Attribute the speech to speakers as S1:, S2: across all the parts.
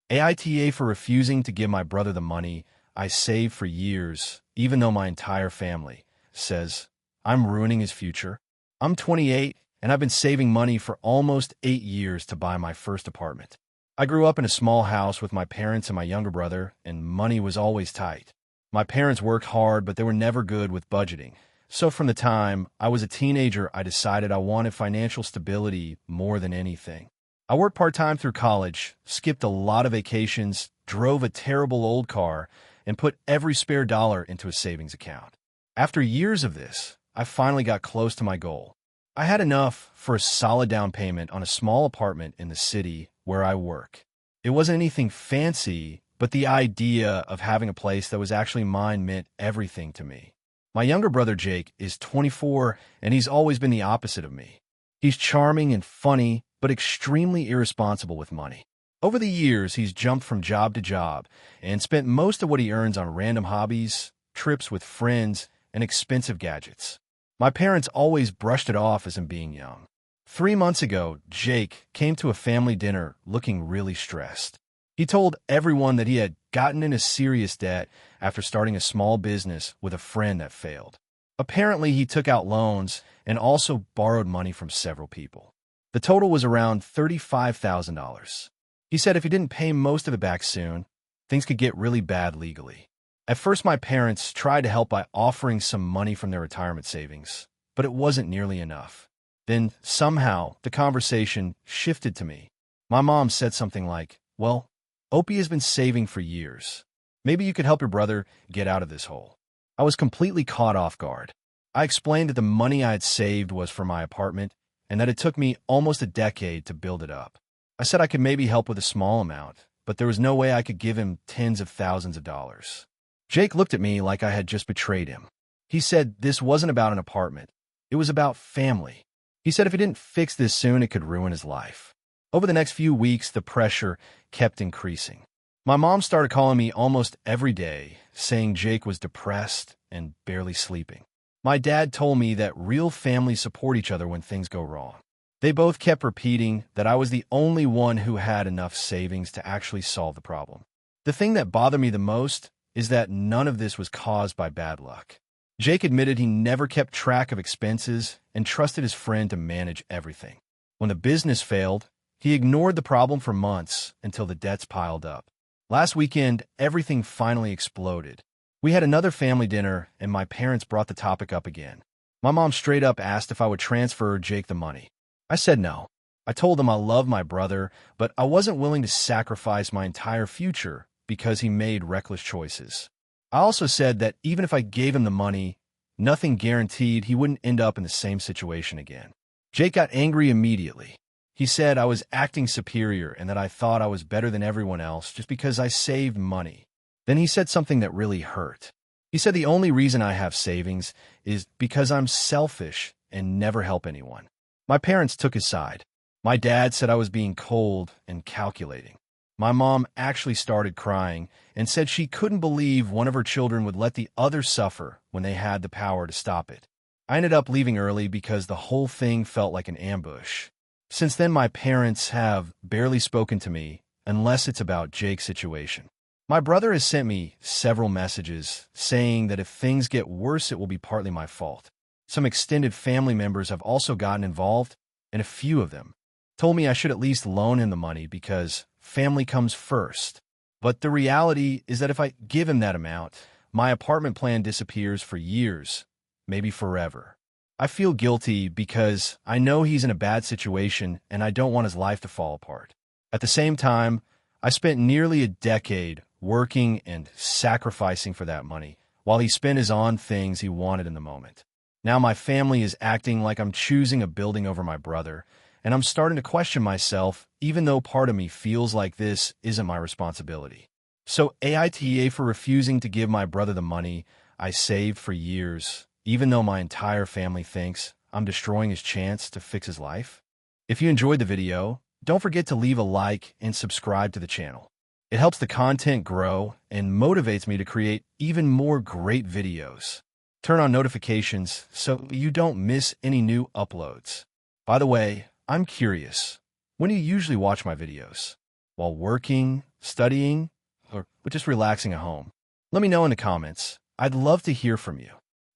S1: AITA for refusing to give my brother the money I saved for years, even though my entire family says I'm ruining his future. I'm 28, and I've been saving money for almost 8 years to buy my first apartment. I grew up in a small house with my parents and my younger brother, and money was always tight. My parents worked hard, but they were never good with budgeting. So from the time I was a teenager, I decided I wanted financial stability more than anything. I worked part-time through college, skipped a lot of vacations, drove a terrible old car, and put every spare dollar into a savings account. After years of this, I finally got close to my goal. I had enough for a solid down payment on a small apartment in the city where I work. It wasn't anything fancy, but the idea of having a place that was actually mine meant everything to me. My younger brother Jake is 24, and he's always been the opposite of me. He's charming and funny, but extremely irresponsible with money. Over the years, he's jumped from job to job and spent most of what he earns on random hobbies, trips with friends, and expensive gadgets. My parents always brushed it off as him being young. 3 months ago, Jake came to a family dinner looking really stressed. He told everyone that he had gotten into serious debt after starting a small business with a friend that failed. Apparently, he took out loans and also borrowed money from several people. The total was around $35,000. He said if he didn't pay most of it back soon, things could get really bad legally. At first, my parents tried to help by offering some money from their retirement savings, but it wasn't nearly enough. Then, somehow, the conversation shifted to me. My mom said something like, "Well, Opie has been saving for years. Maybe you could help your brother get out of this hole." I was completely caught off guard. I explained that the money I had saved was for my apartment and that it took me almost a decade to build it up. I said I could maybe help with a small amount, but there was no way I could give him tens of thousands of dollars. Jake looked at me like I had just betrayed him. He said this wasn't about an apartment. It was about family. He said if he didn't fix this soon, it could ruin his life. Over the next few weeks, the pressure kept increasing. My mom started calling me almost every day, saying Jake was depressed and barely sleeping. My dad told me that real families support each other when things go wrong. They both kept repeating that I was the only one who had enough savings to actually solve the problem. The thing that bothered me the most is that none of this was caused by bad luck. Jake admitted he never kept track of expenses and trusted his friend to manage everything. When the business failed, he ignored the problem for months until the debts piled up. Last weekend, everything finally exploded. We had another family dinner, and my parents brought the topic up again. My mom straight up asked if I would transfer Jake the money. I said no. I told them I love my brother, but I wasn't willing to sacrifice my entire future because he made reckless choices. I also said that even if I gave him the money, nothing guaranteed he wouldn't end up in the same situation again. Jake got angry immediately. He said I was acting superior and that I thought I was better than everyone else just because I saved money. Then he said something that really hurt. He said the only reason I have savings is because I'm selfish and never help anyone. My parents took his side. My dad said I was being cold and calculating. My mom actually started crying and said she couldn't believe one of her children would let the other suffer when they had the power to stop it. I ended up leaving early because the whole thing felt like an ambush. Since then, my parents have barely spoken to me unless it's about Jake's situation. My brother has sent me several messages saying that if things get worse, it will be partly my fault. Some extended family members have also gotten involved, and a few of them told me I should at least loan him the money because family comes first. But the reality is that if I give him that amount, my apartment plan disappears for years, maybe forever. I feel guilty because I know he's in a bad situation and I don't want his life to fall apart. At the same time, I spent nearly a decade working and sacrificing for that money while he spent his on things he wanted in the moment. Now my family is acting like I'm choosing a building over my brother, and I'm starting to question myself, even though part of me feels like this isn't my responsibility. So AITA for refusing to give my brother the money I saved for years, even though my entire family thinks I'm destroying his chance to fix his life? If you enjoyed the video, don't forget to leave a like and subscribe to the channel. It helps the content grow and motivates me to create even more great videos. Turn on notifications so you don't miss any new uploads. By the way, I'm curious, when do you usually watch my videos? While working studying, or just relaxing at home? Let me know in the comments. I'd love to hear from you.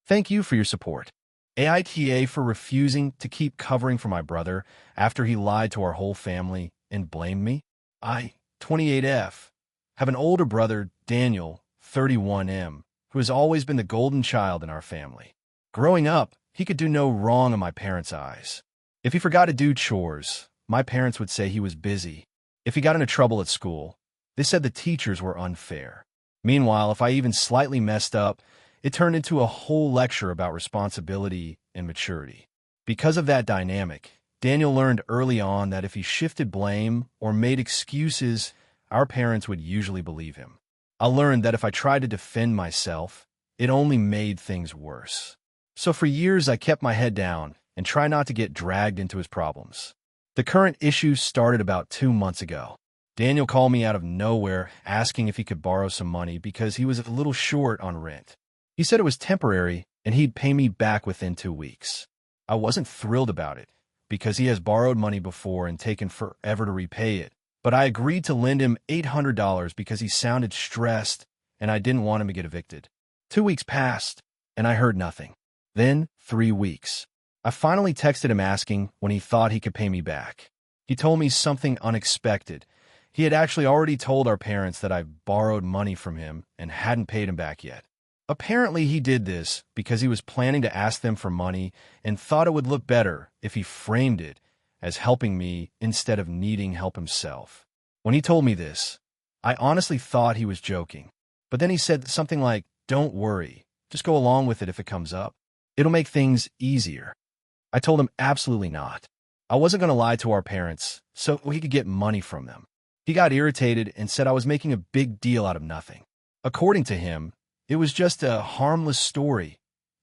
S1: Thank you for your support. AITA for refusing to keep covering for my brother after he lied to our whole family and blamed me. I, 28F, have an older brother, Daniel, 31M, who has always been the golden child in our family. Growing up, he could do no wrong in my parents' eyes. If he forgot to do chores, my parents would say he was busy. If he got into trouble at school, they said the teachers were unfair. Meanwhile, if I even slightly messed up, it turned into a whole lecture about responsibility and maturity. Because of that dynamic, Daniel learned early on that if he shifted blame or made excuses, our parents would usually believe him. I learned that if I tried to defend myself, it only made things worse. So for years, I kept my head down and tried not to get dragged into his problems. The current issue started about 2 months ago. Daniel called me out of nowhere asking if he could borrow some money because he was a little short on rent. He said it was temporary and he'd pay me back within 2 weeks. I wasn't thrilled about it because he has borrowed money before and taken forever to repay it, but I agreed to lend him $800 because he sounded stressed and I didn't want him to get evicted. 2 weeks passed and I heard nothing. Then 3 weeks. I finally texted him asking when he thought he could pay me back. He told me something unexpected. He had actually already told our parents that I borrowed money from him and hadn't paid him back yet. Apparently, he did this because he was planning to ask them for money and thought it would look better if he framed it as helping me instead of needing help himself. When he told me this, I honestly thought he was joking. But then he said something like, "Don't worry, just go along with it if it comes up. It'll make things easier." I told him absolutely not. I wasn't going to lie to our parents so he could get money from them. He got irritated and said I was making a big deal out of nothing. According to him, it was just a harmless story,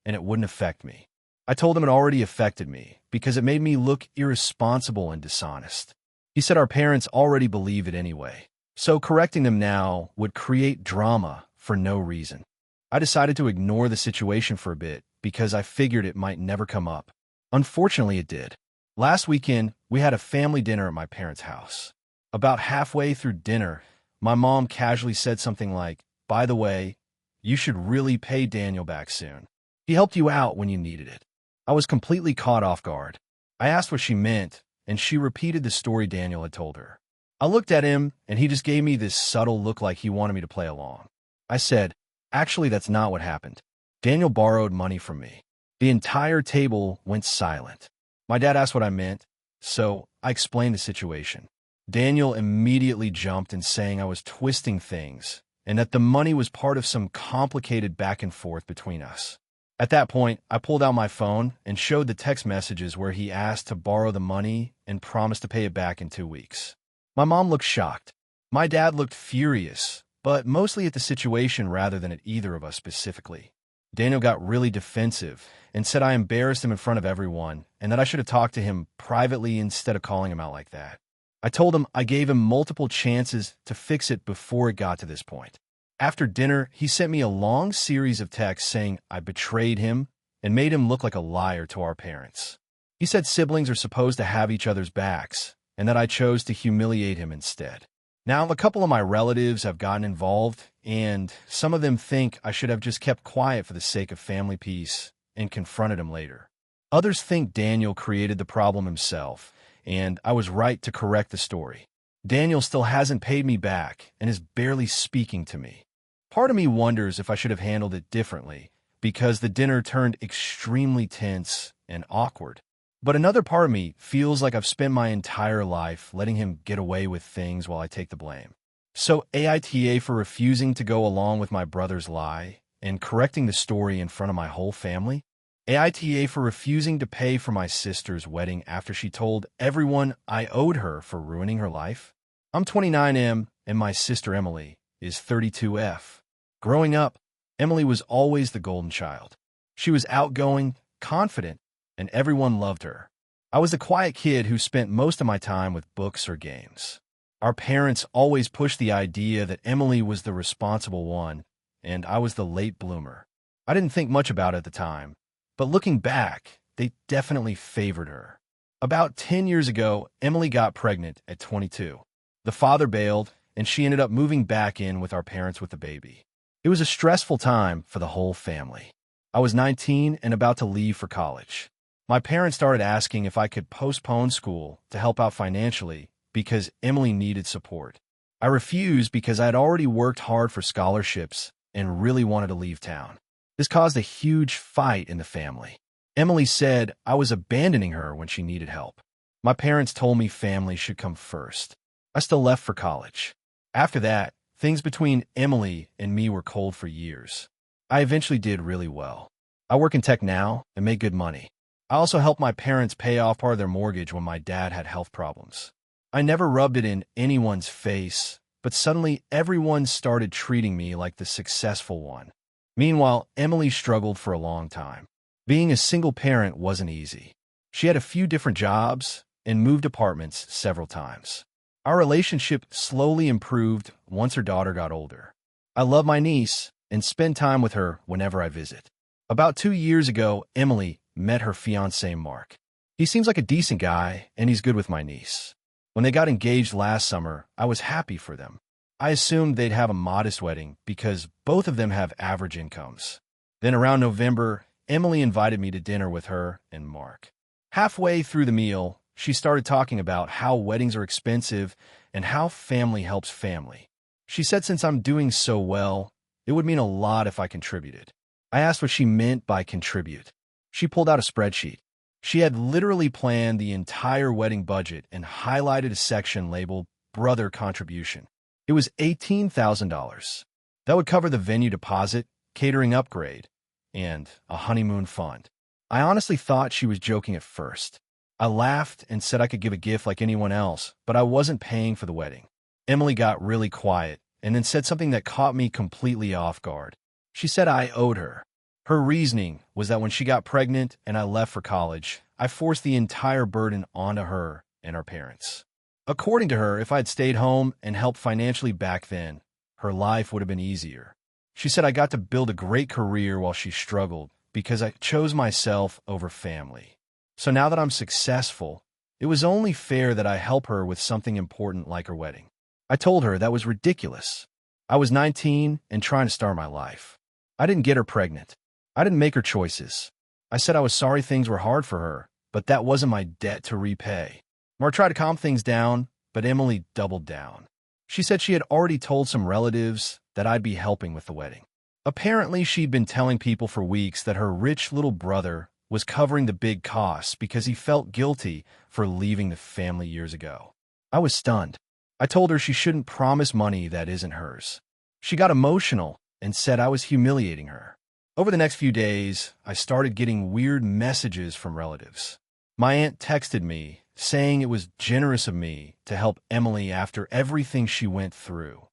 S1: and it wouldn't affect me. I told him it already affected me because it made me look irresponsible and dishonest. He said our parents already believe it anyway, so correcting them now would create drama for no reason. I decided to ignore the situation for a bit because I figured it might never come up. Unfortunately, it did. Last weekend, we had a family dinner at my parents' house. About halfway through dinner, my mom casually said something like, "By the way, you should really pay Daniel back soon. He helped you out when you needed it." I was completely caught off guard. I asked what she meant, and she repeated the story Daniel had told her. I looked at him, and he just gave me this subtle look like he wanted me to play along. I said, "Actually, that's not what happened. Daniel borrowed money from me." The entire table went silent. My dad asked what I meant, so I explained the situation. Daniel immediately jumped in saying I was twisting things and that the money was part of some complicated back and forth between us. At that point, I pulled out my phone and showed the text messages where he asked to borrow the money and promised to pay it back in 2 weeks. My mom looked shocked. My dad looked furious, but mostly at the situation rather than at either of us specifically. Daniel got really defensive and said I embarrassed him in front of everyone and that I should have talked to him privately instead of calling him out like that. I told him I gave him multiple chances to fix it before it got to this point. After dinner, he sent me a long series of texts saying I betrayed him and made him look like a liar to our parents. He said siblings are supposed to have each other's backs and that I chose to humiliate him instead. Now, a couple of my relatives have gotten involved, and some of them think I should have just kept quiet for the sake of family peace and confronted him later. Others think Daniel created the problem himself, and I was right to correct the story. Daniel still hasn't paid me back and is barely speaking to me. Part of me wonders if I should have handled it differently, because the dinner turned extremely tense and awkward. But another part of me feels like I've spent my entire life letting him get away with things while I take the blame. So AITA for refusing to go along with my brother's lie and correcting the story in front of my whole family? AITA for refusing to pay for my sister's wedding after she told everyone I owed her for ruining her life? I'm 29M and my sister Emily is 32F. Growing up, Emily was always the golden child. She was outgoing, confident, and everyone loved her. I was the quiet kid who spent most of my time with books or games. Our parents always pushed the idea that Emily was the responsible one, and I was the late bloomer. I didn't think much about it at the time, but looking back, they definitely favored her. About 10 years ago, Emily got pregnant at 22. The father bailed, and she ended up moving back in with our parents with the baby. It was a stressful time for the whole family. I was 19 and about to leave for college. My parents started asking if I could postpone school to help out financially because Emily needed support. I refused because I had already worked hard for scholarships and really wanted to leave town. This caused a huge fight in the family. Emily said I was abandoning her when she needed help. My parents told me family should come first. I still left for college. After that, things between Emily and me were cold for years. I eventually did really well. I work in tech now and make good money. I also helped my parents pay off part of their mortgage when my dad had health problems. I never rubbed it in anyone's face, but suddenly everyone started treating me like the successful one. Meanwhile, Emily struggled for a long time. Being a single parent wasn't easy. She had a few different jobs and moved apartments several times. Our relationship slowly improved once her daughter got older. I love my niece and spend time with her whenever I visit. About 2 years ago, Emily met her fiancé, Mark. He seems like a decent guy, and he's good with my niece. When they got engaged last summer, I was happy for them. I assumed they'd have a modest wedding because both of them have average incomes. Then around November, Emily invited me to dinner with her and Mark. Halfway through the meal, she started talking about how weddings are expensive and how family helps family. She said since I'm doing so well, it would mean a lot if I contributed. I asked what she meant by contribute. She pulled out a spreadsheet. She had literally planned the entire wedding budget and highlighted a section labeled Brother Contribution. It was $18,000. That would cover the venue deposit, catering upgrade, and a honeymoon fund. I honestly thought she was joking at first. I laughed and said I could give a gift like anyone else, but I wasn't paying for the wedding. Emily got really quiet and then said something that caught me completely off guard. She said I owed her. Her reasoning was that when she got pregnant and I left for college, I forced the entire burden onto her and our parents. According to her, if I had stayed home and helped financially back then, her life would have been easier. She said I got to build a great career while she struggled because I chose myself over family. So now that I'm successful, it was only fair that I help her with something important like her wedding. I told her that was ridiculous. I was 19 and trying to start my life. I didn't get her pregnant. I didn't make her choices. I said I was sorry things were hard for her, but that wasn't my debt to repay. Mark tried to calm things down, but Emily doubled down. She said she had already told some relatives that I'd be helping with the wedding. Apparently, she'd been telling people for weeks that her rich little brother was covering the big costs because he felt guilty for leaving the family years ago. I was stunned. I told her she shouldn't promise money that isn't hers. She got emotional and said I was humiliating her. Over the next few days, I started getting weird messages from relatives. My aunt texted me saying it was generous of me to help Emily after everything she went through.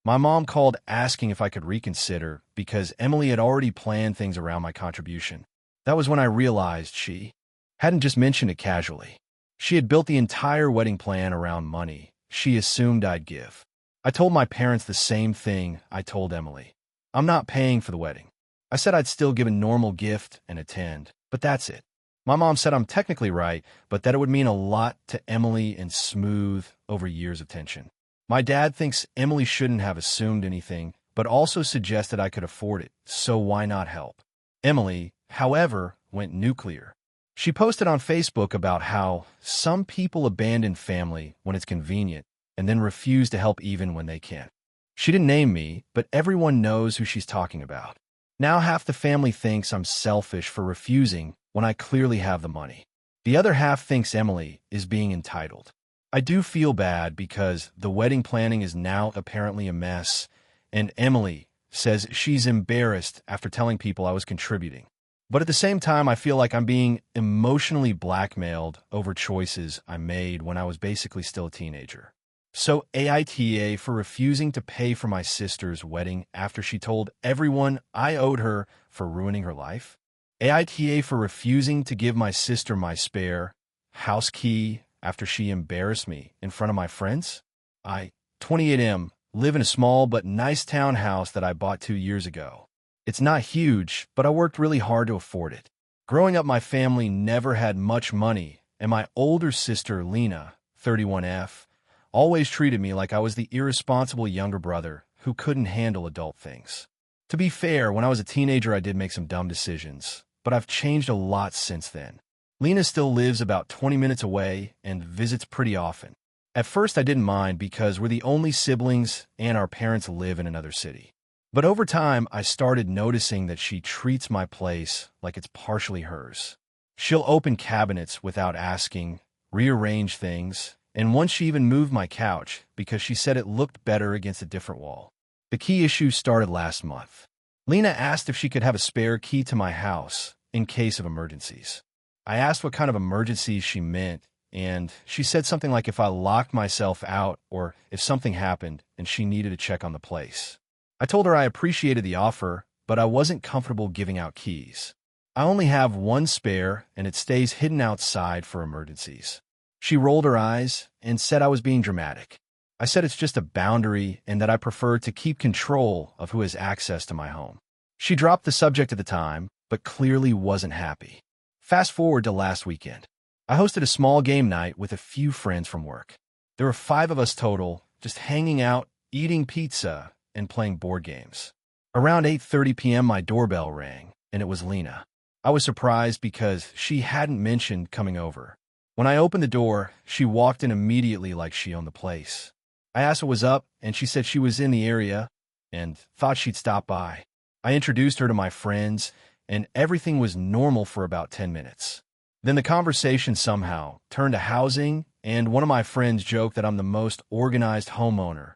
S1: My mom called asking if I could reconsider because Emily had already planned things around my contribution. That was when I realized she hadn't just mentioned it casually. She had built the entire wedding plan around money she assumed I'd give. I told my parents the same thing I told Emily. I'm not paying for the wedding. I said I'd still give a normal gift and attend, but that's it. My mom said I'm technically right, but that it would mean a lot to Emily and smooth over years of tension. My dad thinks Emily shouldn't have assumed anything, but also suggested I could afford it, so why not help? Emily, however, went nuclear. She posted on Facebook about how some people abandon family when it's convenient and then refuse to help even when they can. She didn't name me, but everyone knows who she's talking about. Now half the family thinks I'm selfish for refusing when I clearly have the money. The other half thinks Emily is being entitled. I do feel bad because the wedding planning is now apparently a mess, and Emily says she's embarrassed after telling people I was contributing. But at the same time, I feel like I'm being emotionally blackmailed over choices I made when I was basically still a teenager. So AITA for refusing to pay for my sister's wedding after she told everyone I owed her for ruining her life. AITA for refusing to give my sister my spare house key after she embarrassed me in front of my friends. I, 28M, live in a small but nice townhouse that I bought 2 years ago. It's not huge, but I worked really hard to afford it. Growing up, my family never had much money, and my older sister, Lena, 31F, always treated me like I was the irresponsible younger brother who couldn't handle adult things. To be fair, when I was a teenager, I did make some dumb decisions, but I've changed a lot since then. Lena still lives about 20 minutes away and visits pretty often. At first, I didn't mind because we're the only siblings and our parents live in another city. But over time, I started noticing that she treats my place like it's partially hers. She'll open cabinets without asking, rearrange things, and once she even moved my couch because she said it looked better against a different wall. The key issue started last month. Lena asked if she could have a spare key to my house in case of emergencies. I asked what kind of emergencies she meant, and she said something like if I locked myself out or if something happened and she needed to check on the place. I told her I appreciated the offer, but I wasn't comfortable giving out keys. I only have one spare, and it stays hidden outside for emergencies. She rolled her eyes and said I was being dramatic. I said it's just a boundary and that I prefer to keep control of who has access to my home. She dropped the subject at the time, but clearly wasn't happy. Fast forward to last weekend. I hosted a small game night with a few friends from work. There were 5 of us total, just hanging out, eating pizza, and playing board games. Around 8:30 p.m., my doorbell rang, and it was Lena. I was surprised because she hadn't mentioned coming over. When I opened the door, she walked in immediately like she owned the place. I asked what was up, and she said she was in the area and thought she'd stop by. I introduced her to my friends, and everything was normal for about 10 minutes. Then the conversation somehow turned to housing, and one of my friends joked that I'm the most organized homeowner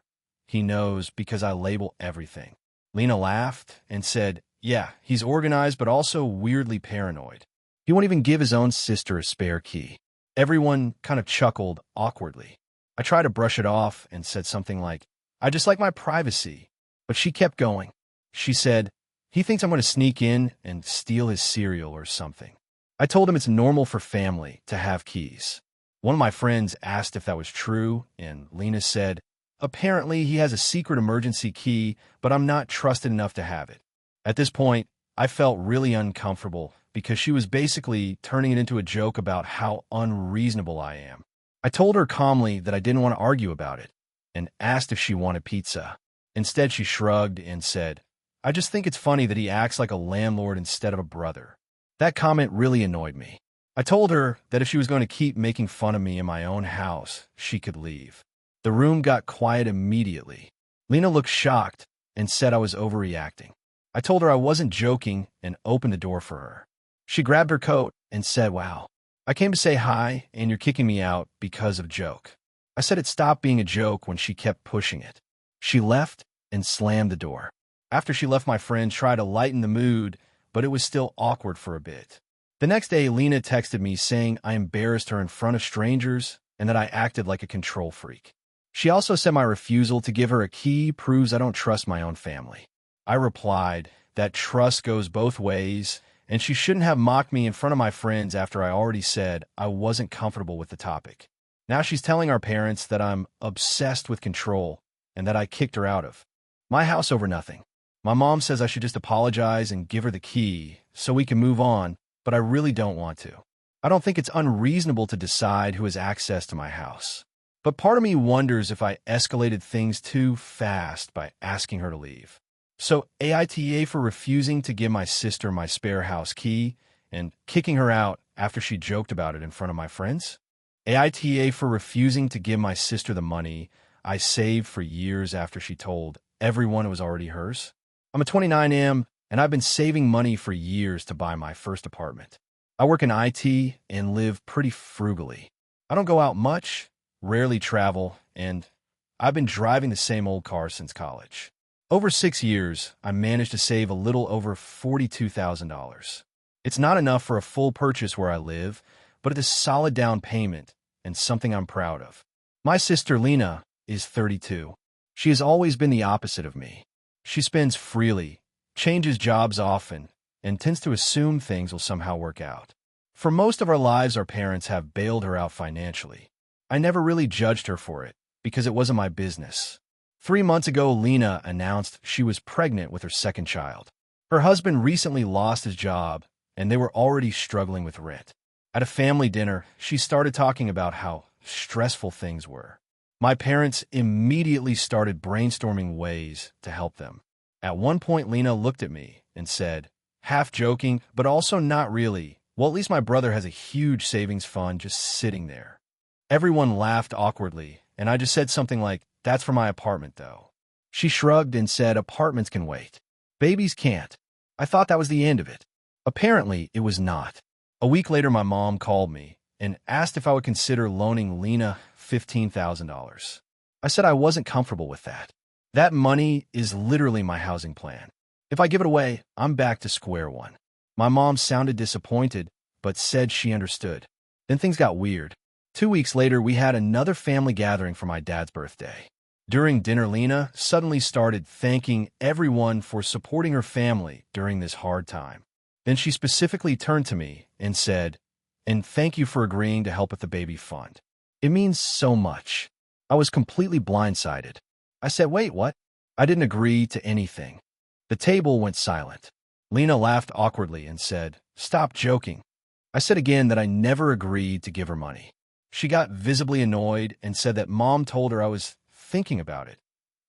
S1: he knows because I label everything. Lena laughed and said, yeah, he's organized but also weirdly paranoid. He won't even give his own sister a spare key. Everyone kind of chuckled awkwardly. I tried to brush it off and said something like, I just like my privacy. But she kept going. She said, he thinks I'm going to sneak in and steal his cereal or something. I told him it's normal for family to have keys. One of my friends asked if that was true, and Lena said, apparently he has a secret emergency key, but I'm not trusted enough to have it. At this point, I felt really uncomfortable because she was basically turning it into a joke about how unreasonable I am. I told her calmly that I didn't want to argue about it and asked if she wanted pizza. Instead, she shrugged and said, I just think it's funny that he acts like a landlord instead of a brother. That comment really annoyed me. I told her that if she was going to keep making fun of me in my own house, she could leave. The room got quiet immediately. Lena looked shocked and said I was overreacting. I told her I wasn't joking and opened the door for her. She grabbed her coat and said, wow, I came to say hi and you're kicking me out because of joke. I said it stopped being a joke when she kept pushing it. She left and slammed the door. After she left, my friend tried to lighten the mood, but it was still awkward for a bit. The next day, Lena texted me saying I embarrassed her in front of strangers and that I acted like a control freak. She also said my refusal to give her a key proves I don't trust my own family. I replied that trust goes both ways, and she shouldn't have mocked me in front of my friends after I already said I wasn't comfortable with the topic. Now she's telling our parents that I'm obsessed with control and that I kicked her out of my house over nothing. My mom says I should just apologize and give her the key so we can move on, but I really don't want to. I don't think it's unreasonable to decide who has access to my house. But part of me wonders if I escalated things too fast by asking her to leave. So AITA for refusing to give my sister my spare house key and kicking her out after she joked about it in front of my friends? AITA for refusing to give my sister the money I saved for years after she told everyone it was already hers? I'm a 29M, and I've been saving money for years to buy my first apartment. I work in IT and live pretty frugally. I don't go out much, rarely travel, and I've been driving the same old car since college. Over 6 years, I managed to save a little over $42,000. It's not enough for a full purchase where I live, but it's a solid down payment and something I'm proud of. My sister Lena is 32. She has always been the opposite of me. She spends freely, changes jobs often, and tends to assume things will somehow work out. For most of our lives, our parents have bailed her out financially. I never really judged her for it because it wasn't my business. 3 months ago, Lena announced she was pregnant with her second child. Her husband recently lost his job, and they were already struggling with rent. At a family dinner, she started talking about how stressful things were. My parents immediately started brainstorming ways to help them. At one point, Lena looked at me and said, half joking, but also not really, well, at least my brother has a huge savings fund just sitting there. Everyone laughed awkwardly, and I just said something like, that's for my apartment, though. She shrugged and said, apartments can wait. Babies can't. I thought that was the end of it. Apparently, it was not. A week later, my mom called me and asked if I would consider loaning Lena $15,000. I said I wasn't comfortable with that. That money is literally my housing plan. If I give it away, I'm back to square one. My mom sounded disappointed, but said she understood. Then things got weird. 2 weeks later, we had another family gathering for my dad's birthday. During dinner, Lena suddenly started thanking everyone for supporting her family during this hard time. Then she specifically turned to me and said, and thank you for agreeing to help with the baby fund. It means so much. I was completely blindsided. I said, wait, what? I didn't agree to anything. The table went silent. Lena laughed awkwardly and said, stop joking. I said again that I never agreed to give her money. She got visibly annoyed and said that mom told her I was thinking about it,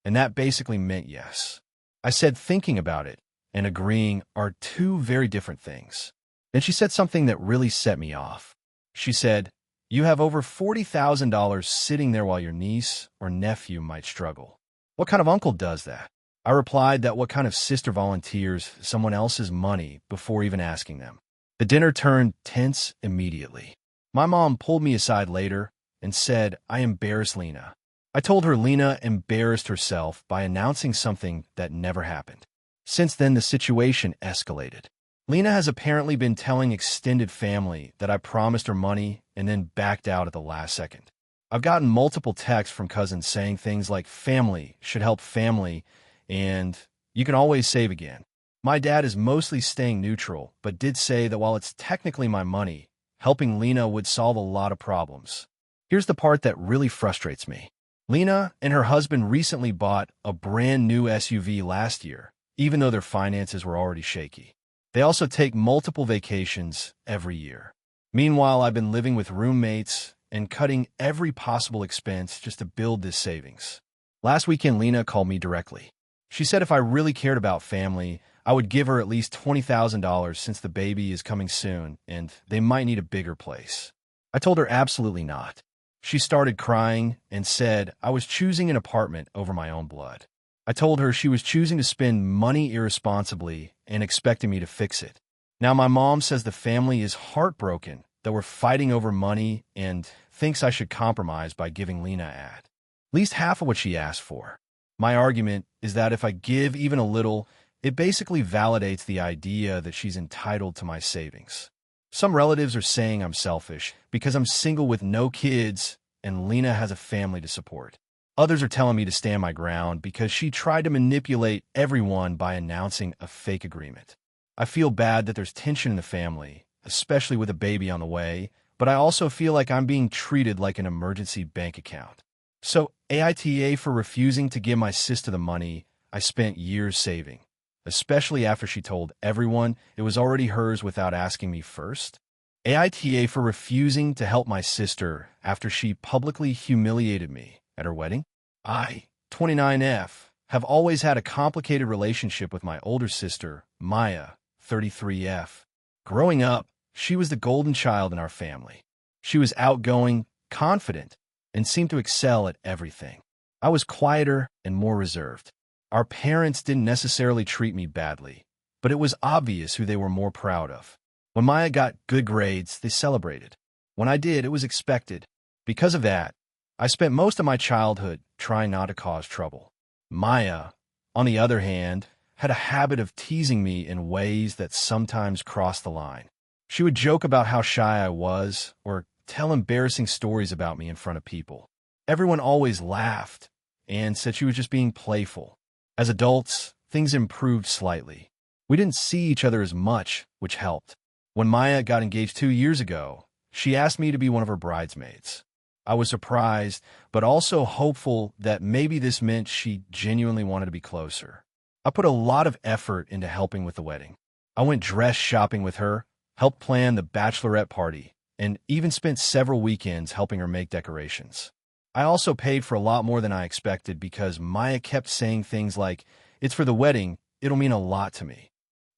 S1: and that basically meant yes. I said thinking about it and agreeing are two very different things. Then she said something that really set me off. She said, you have over $40,000 sitting there while your niece or nephew might struggle. What kind of uncle does that? I replied that what kind of sister volunteers someone else's money before even asking them. The dinner turned tense immediately. My mom pulled me aside later and said I embarrassed Lena. I told her Lena embarrassed herself by announcing something that never happened. Since then, the situation escalated. Lena has apparently been telling extended family that I promised her money and then backed out at the last second. I've gotten multiple texts from cousins saying things like family should help family and you can always save again. My dad is mostly staying neutral, but did say that while it's technically my money, helping Lena would solve a lot of problems. Here's the part that really frustrates me. Lena and her husband recently bought a brand new SUV last year, even though their finances were already shaky. They also take multiple vacations every year. Meanwhile, I've been living with roommates and cutting every possible expense just to build this savings. Last weekend, Lena called me directly. She said if I really cared about family, I would give her at least $20,000 since the baby is coming soon and they might need a bigger place. I told her absolutely not. She started crying and said I was choosing an apartment over my own blood. I told her she was choosing to spend money irresponsibly and expecting me to fix it. Now my mom says the family is heartbroken that we're fighting over money and thinks I should compromise by giving Lena at least half of what she asked for. My argument is that if I give even a little, it basically validates the idea that she's entitled to my savings. Some relatives are saying I'm selfish because I'm single with no kids and Lena has a family to support. Others are telling me to stand my ground because she tried to manipulate everyone by announcing a fake agreement. I feel bad that there's tension in the family, especially with a baby on the way, but I also feel like I'm being treated like an emergency bank account. So AITA for refusing to give my sister the money I spent years saving, especially after she told everyone it was already hers without asking me first. AITA for refusing to help my sister after she publicly humiliated me at her wedding. I, 29F, have always had a complicated relationship with my older sister, Maya, 33F. Growing up, she was the golden child in our family. She was outgoing, confident, and seemed to excel at everything. I was quieter and more reserved. Our parents didn't necessarily treat me badly, but it was obvious who they were more proud of. When Maya got good grades, they celebrated. When I did, it was expected. Because of that, I spent most of my childhood trying not to cause trouble. Maya, on the other hand, had a habit of teasing me in ways that sometimes crossed the line. She would joke about how shy I was or tell embarrassing stories about me in front of people. Everyone always laughed and said she was just being playful. As adults, things improved slightly. We didn't see each other as much, which helped. When Maya got engaged 2 years ago, she asked me to be one of her bridesmaids. I was surprised, but also hopeful that maybe this meant she genuinely wanted to be closer. I put a lot of effort into helping with the wedding. I went dress shopping with her, helped plan the bachelorette party, and even spent several weekends helping her make decorations. I also paid for a lot more than I expected because Maya kept saying things like, "It's for the wedding, it'll mean a lot to me."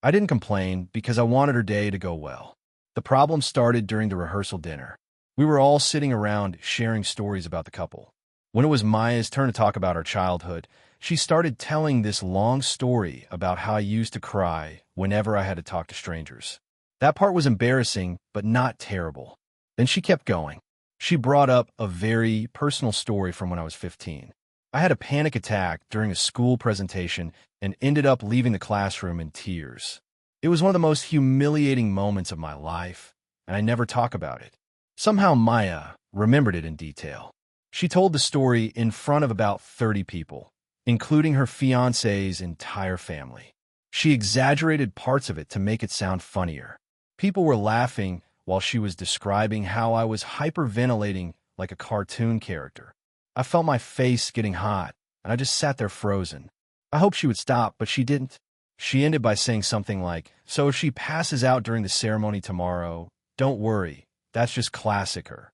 S1: I didn't complain because I wanted her day to go well. The problem started during the rehearsal dinner. We were all sitting around sharing stories about the couple. When it was Maya's turn to talk about her childhood, she started telling this long story about how I used to cry whenever I had to talk to strangers. That part was embarrassing, but not terrible. Then she kept going. She brought up a very personal story from when I was 15. I had a panic attack during a school presentation and ended up leaving the classroom in tears. It was one of the most humiliating moments of my life, and I never talk about it. Somehow Maya remembered it in detail. She told the story in front of about 30 people, including her fiancé's entire family. She exaggerated parts of it to make it sound funnier. People were laughing while she was describing how I was hyperventilating like a cartoon character. I felt my face getting hot, and I just sat there frozen. I hoped she would stop, but she didn't. She ended by saying something like, "So if she passes out during the ceremony tomorrow, don't worry, that's just classic her."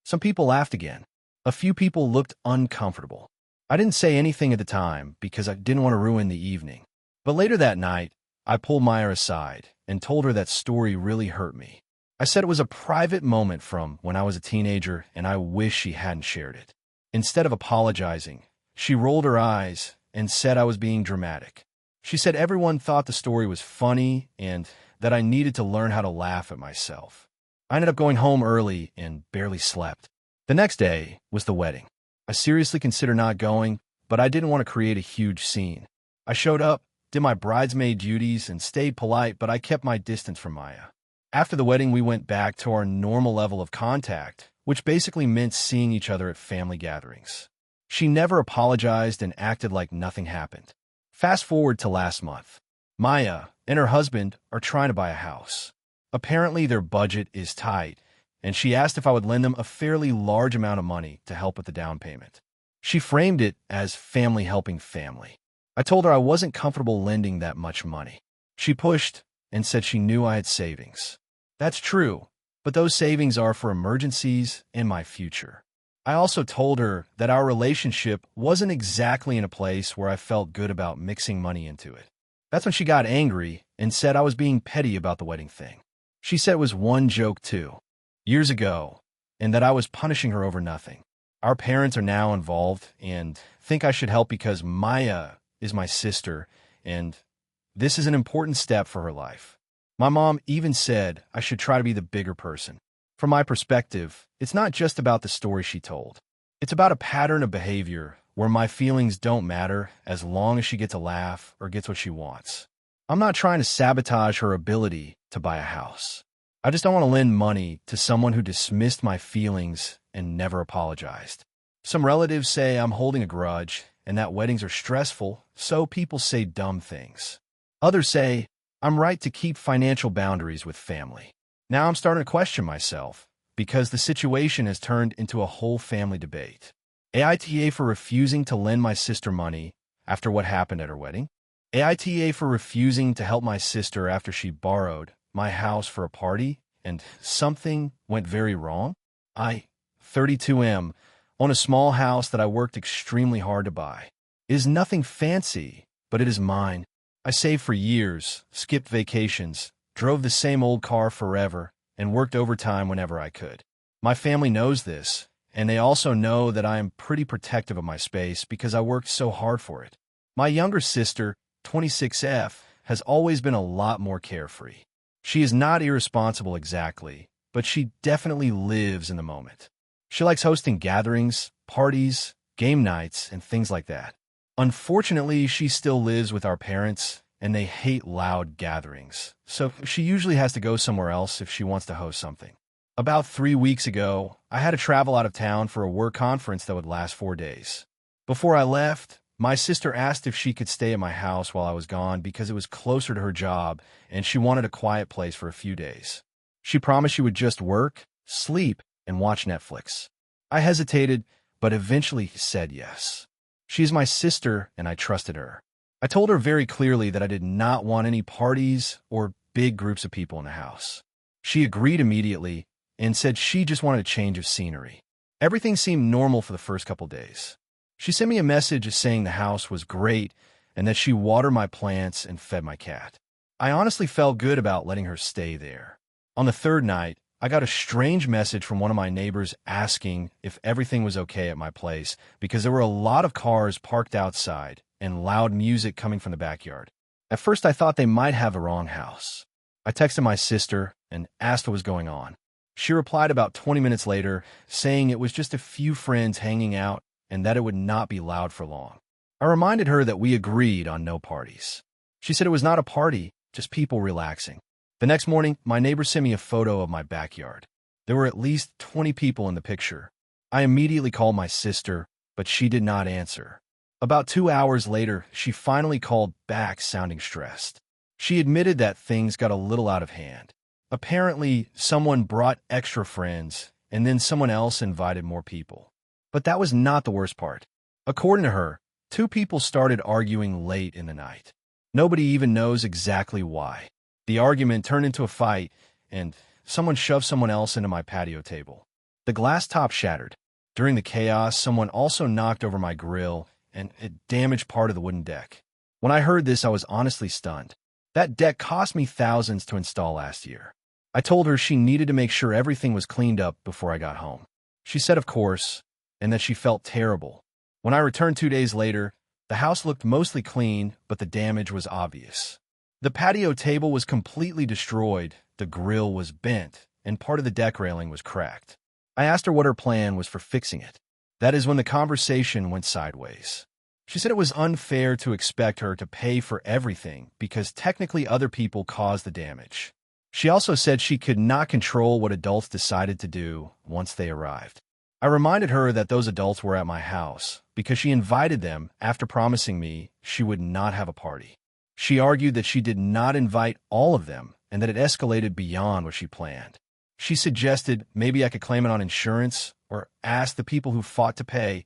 S1: Some people laughed again. A few people looked uncomfortable. I didn't say anything at the time because I didn't want to ruin the evening. But later that night, I pulled Maya aside and told her that story really hurt me. I said it was a private moment from when I was a teenager and I wish she hadn't shared it. Instead of apologizing, she rolled her eyes and said I was being dramatic. She said everyone thought the story was funny and that I needed to learn how to laugh at myself. I ended up going home early and barely slept. The next day was the wedding. I seriously considered not going, but I didn't want to create a huge scene. I showed up, did my bridesmaid duties, and stayed polite, but I kept my distance from Maya. After the wedding, we went back to our normal level of contact, which basically meant seeing each other at family gatherings. She never apologized and acted like nothing happened. Fast forward to last month. Maya and her husband are trying to buy a house. Apparently, their budget is tight, and she asked if I would lend them a fairly large amount of money to help with the down payment. She framed it as family helping family. I told her I wasn't comfortable lending that much money. She pushed and said she knew I had savings. That's true, but those savings are for emergencies and my future. I also told her that our relationship wasn't exactly in a place where I felt good about mixing money into it. That's when she got angry and said I was being petty about the wedding thing. She said it was one joke too, years ago, and that I was punishing her over nothing. Our parents are now involved and think I should help because Maya is my sister, and this is an important step for her life. My mom even said I should try to be the bigger person. From my perspective, it's not just about the story she told. It's about a pattern of behavior where my feelings don't matter as long as she gets a laugh or gets what she wants. I'm not trying to sabotage her ability to buy a house. I just don't want to lend money to someone who dismissed my feelings and never apologized. Some relatives say I'm holding a grudge and that weddings are stressful, so people say dumb things. Others say I'm right to keep financial boundaries with family. Now I'm starting to question myself because the situation has turned into a whole family debate. AITA for refusing to lend my sister money after what happened at her wedding. AITA for refusing to help my sister after she borrowed my house for a party and something went very wrong. I, 32M, own a small house that I worked extremely hard to buy. It is nothing fancy, but it is mine. I saved for years, skipped vacations, drove the same old car forever, and worked overtime whenever I could. My family knows this, and they also know that I am pretty protective of my space because I worked so hard for it. My younger sister, 26F, has always been a lot more carefree. She is not irresponsible exactly, but she definitely lives in the moment. She likes hosting gatherings, parties, game nights, and things like that. Unfortunately, she still lives with our parents, and they hate loud gatherings, so she usually has to go somewhere else if she wants to host something. About 3 weeks ago, I had to travel out of town for a work conference that would last 4 days. Before I left, my sister asked if she could stay at my house while I was gone because it was closer to her job and she wanted a quiet place for a few days. She promised she would just work, sleep, and watch Netflix. I hesitated, but eventually said yes. She is my sister and I trusted her. I told her very clearly that I did not want any parties or big groups of people in the house. She agreed immediately and said she just wanted a change of scenery. Everything seemed normal for the first couple days. She sent me a message saying the house was great and that she watered my plants and fed my cat. I honestly felt good about letting her stay there. On the third night, I got a strange message from one of my neighbors asking if everything was okay at my place because there were a lot of cars parked outside and loud music coming from the backyard. At first, I thought they might have the wrong house. I texted my sister and asked what was going on. She replied about 20 minutes later, saying it was just a few friends hanging out and that it would not be loud for long. I reminded her that we agreed on no parties. She said it was not a party, just people relaxing. The next morning, my neighbor sent me a photo of my backyard. There were at least 20 people in the picture. I immediately called my sister, but she did not answer. About 2 hours later, she finally called back sounding stressed. She admitted that things got a little out of hand. Apparently, someone brought extra friends, and then someone else invited more people. But that was not the worst part. According to her, 2 people started arguing late in the night. Nobody even knows exactly why. The argument turned into a fight, and someone shoved someone else into my patio table. The glass top shattered. During the chaos, someone also knocked over my grill, and it damaged part of the wooden deck. When I heard this, I was honestly stunned. That deck cost me thousands to install last year. I told her she needed to make sure everything was cleaned up before I got home. She said, of course, and that she felt terrible. When I returned 2 days later, the house looked mostly clean, but the damage was obvious. The patio table was completely destroyed, the grill was bent, and part of the deck railing was cracked. I asked her what her plan was for fixing it. That is when the conversation went sideways. She said it was unfair to expect her to pay for everything because technically other people caused the damage. She also said she could not control what adults decided to do once they arrived. I reminded her that those adults were at my house because she invited them after promising me she would not have a party. She argued that she did not invite all of them and that it escalated beyond what she planned. She suggested maybe I could claim it on insurance or ask the people who fought to pay,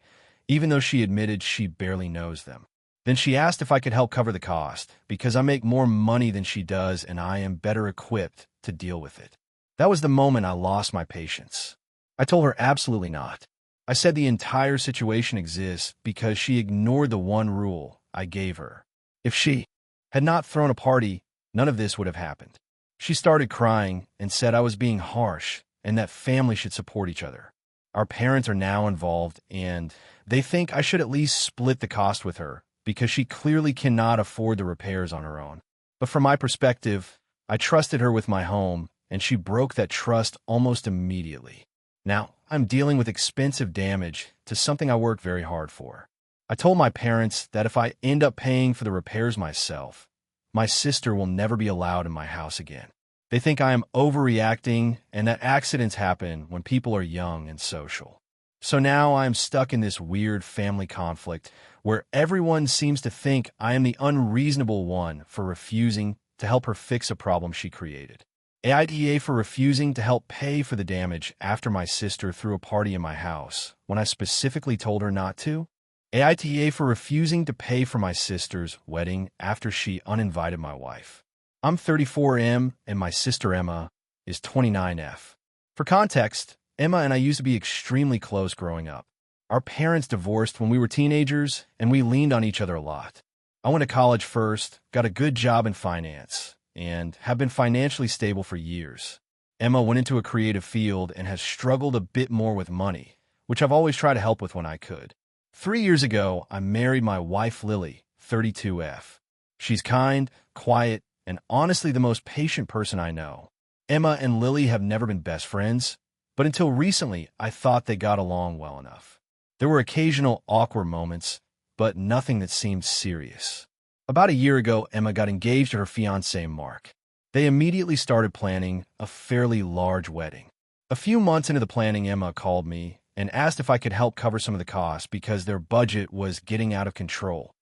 S1: even though she admitted she barely knows them. Then she asked if I could help cover the cost because I make more money than she does and I am better equipped to deal with it. That was the moment I lost my patience. I told her absolutely not. I said the entire situation exists because she ignored the one rule I gave her. If she had not thrown a party, none of this would have happened. She started crying and said I was being harsh and that family should support each other. Our parents are now involved and they think I should at least split the cost with her because she clearly cannot afford the repairs on her own. But from my perspective, I trusted her with my home and she broke that trust almost immediately. Now, I'm dealing with expensive damage to something I worked very hard for. I told my parents that if I end up paying for the repairs myself, my sister will never be allowed in my house again. They think I am overreacting and that accidents happen when people are young and social. So now I am stuck in this weird family conflict where everyone seems to think I am the unreasonable one for refusing to help her fix a problem she created. AITA for refusing to help pay for the damage after my sister threw a party in my house when I specifically told her not to. AITA for refusing to pay for my sister's wedding after she uninvited my wife. I'm 34M and my sister Emma is 29F. For context, Emma and I used to be extremely close growing up. Our parents divorced when we were teenagers and we leaned on each other a lot. I went to college first, got a good job in finance, and have been financially stable for years. Emma went into a creative field and has struggled a bit more with money, which I've always tried to help with when I could. 3 years ago, I married my wife Lily, 32F. She's kind, quiet, and honestly the most patient person I know. Emma and Lily have never been best friends, but until recently, I thought they got along well enough. There were occasional awkward moments, but nothing that seemed serious. About a year ago, Emma got engaged to her fiancé, Mark. They immediately started planning a fairly large wedding. A few months into the planning, Emma called me and asked if I could help cover some of the costs because their budget was getting out of control.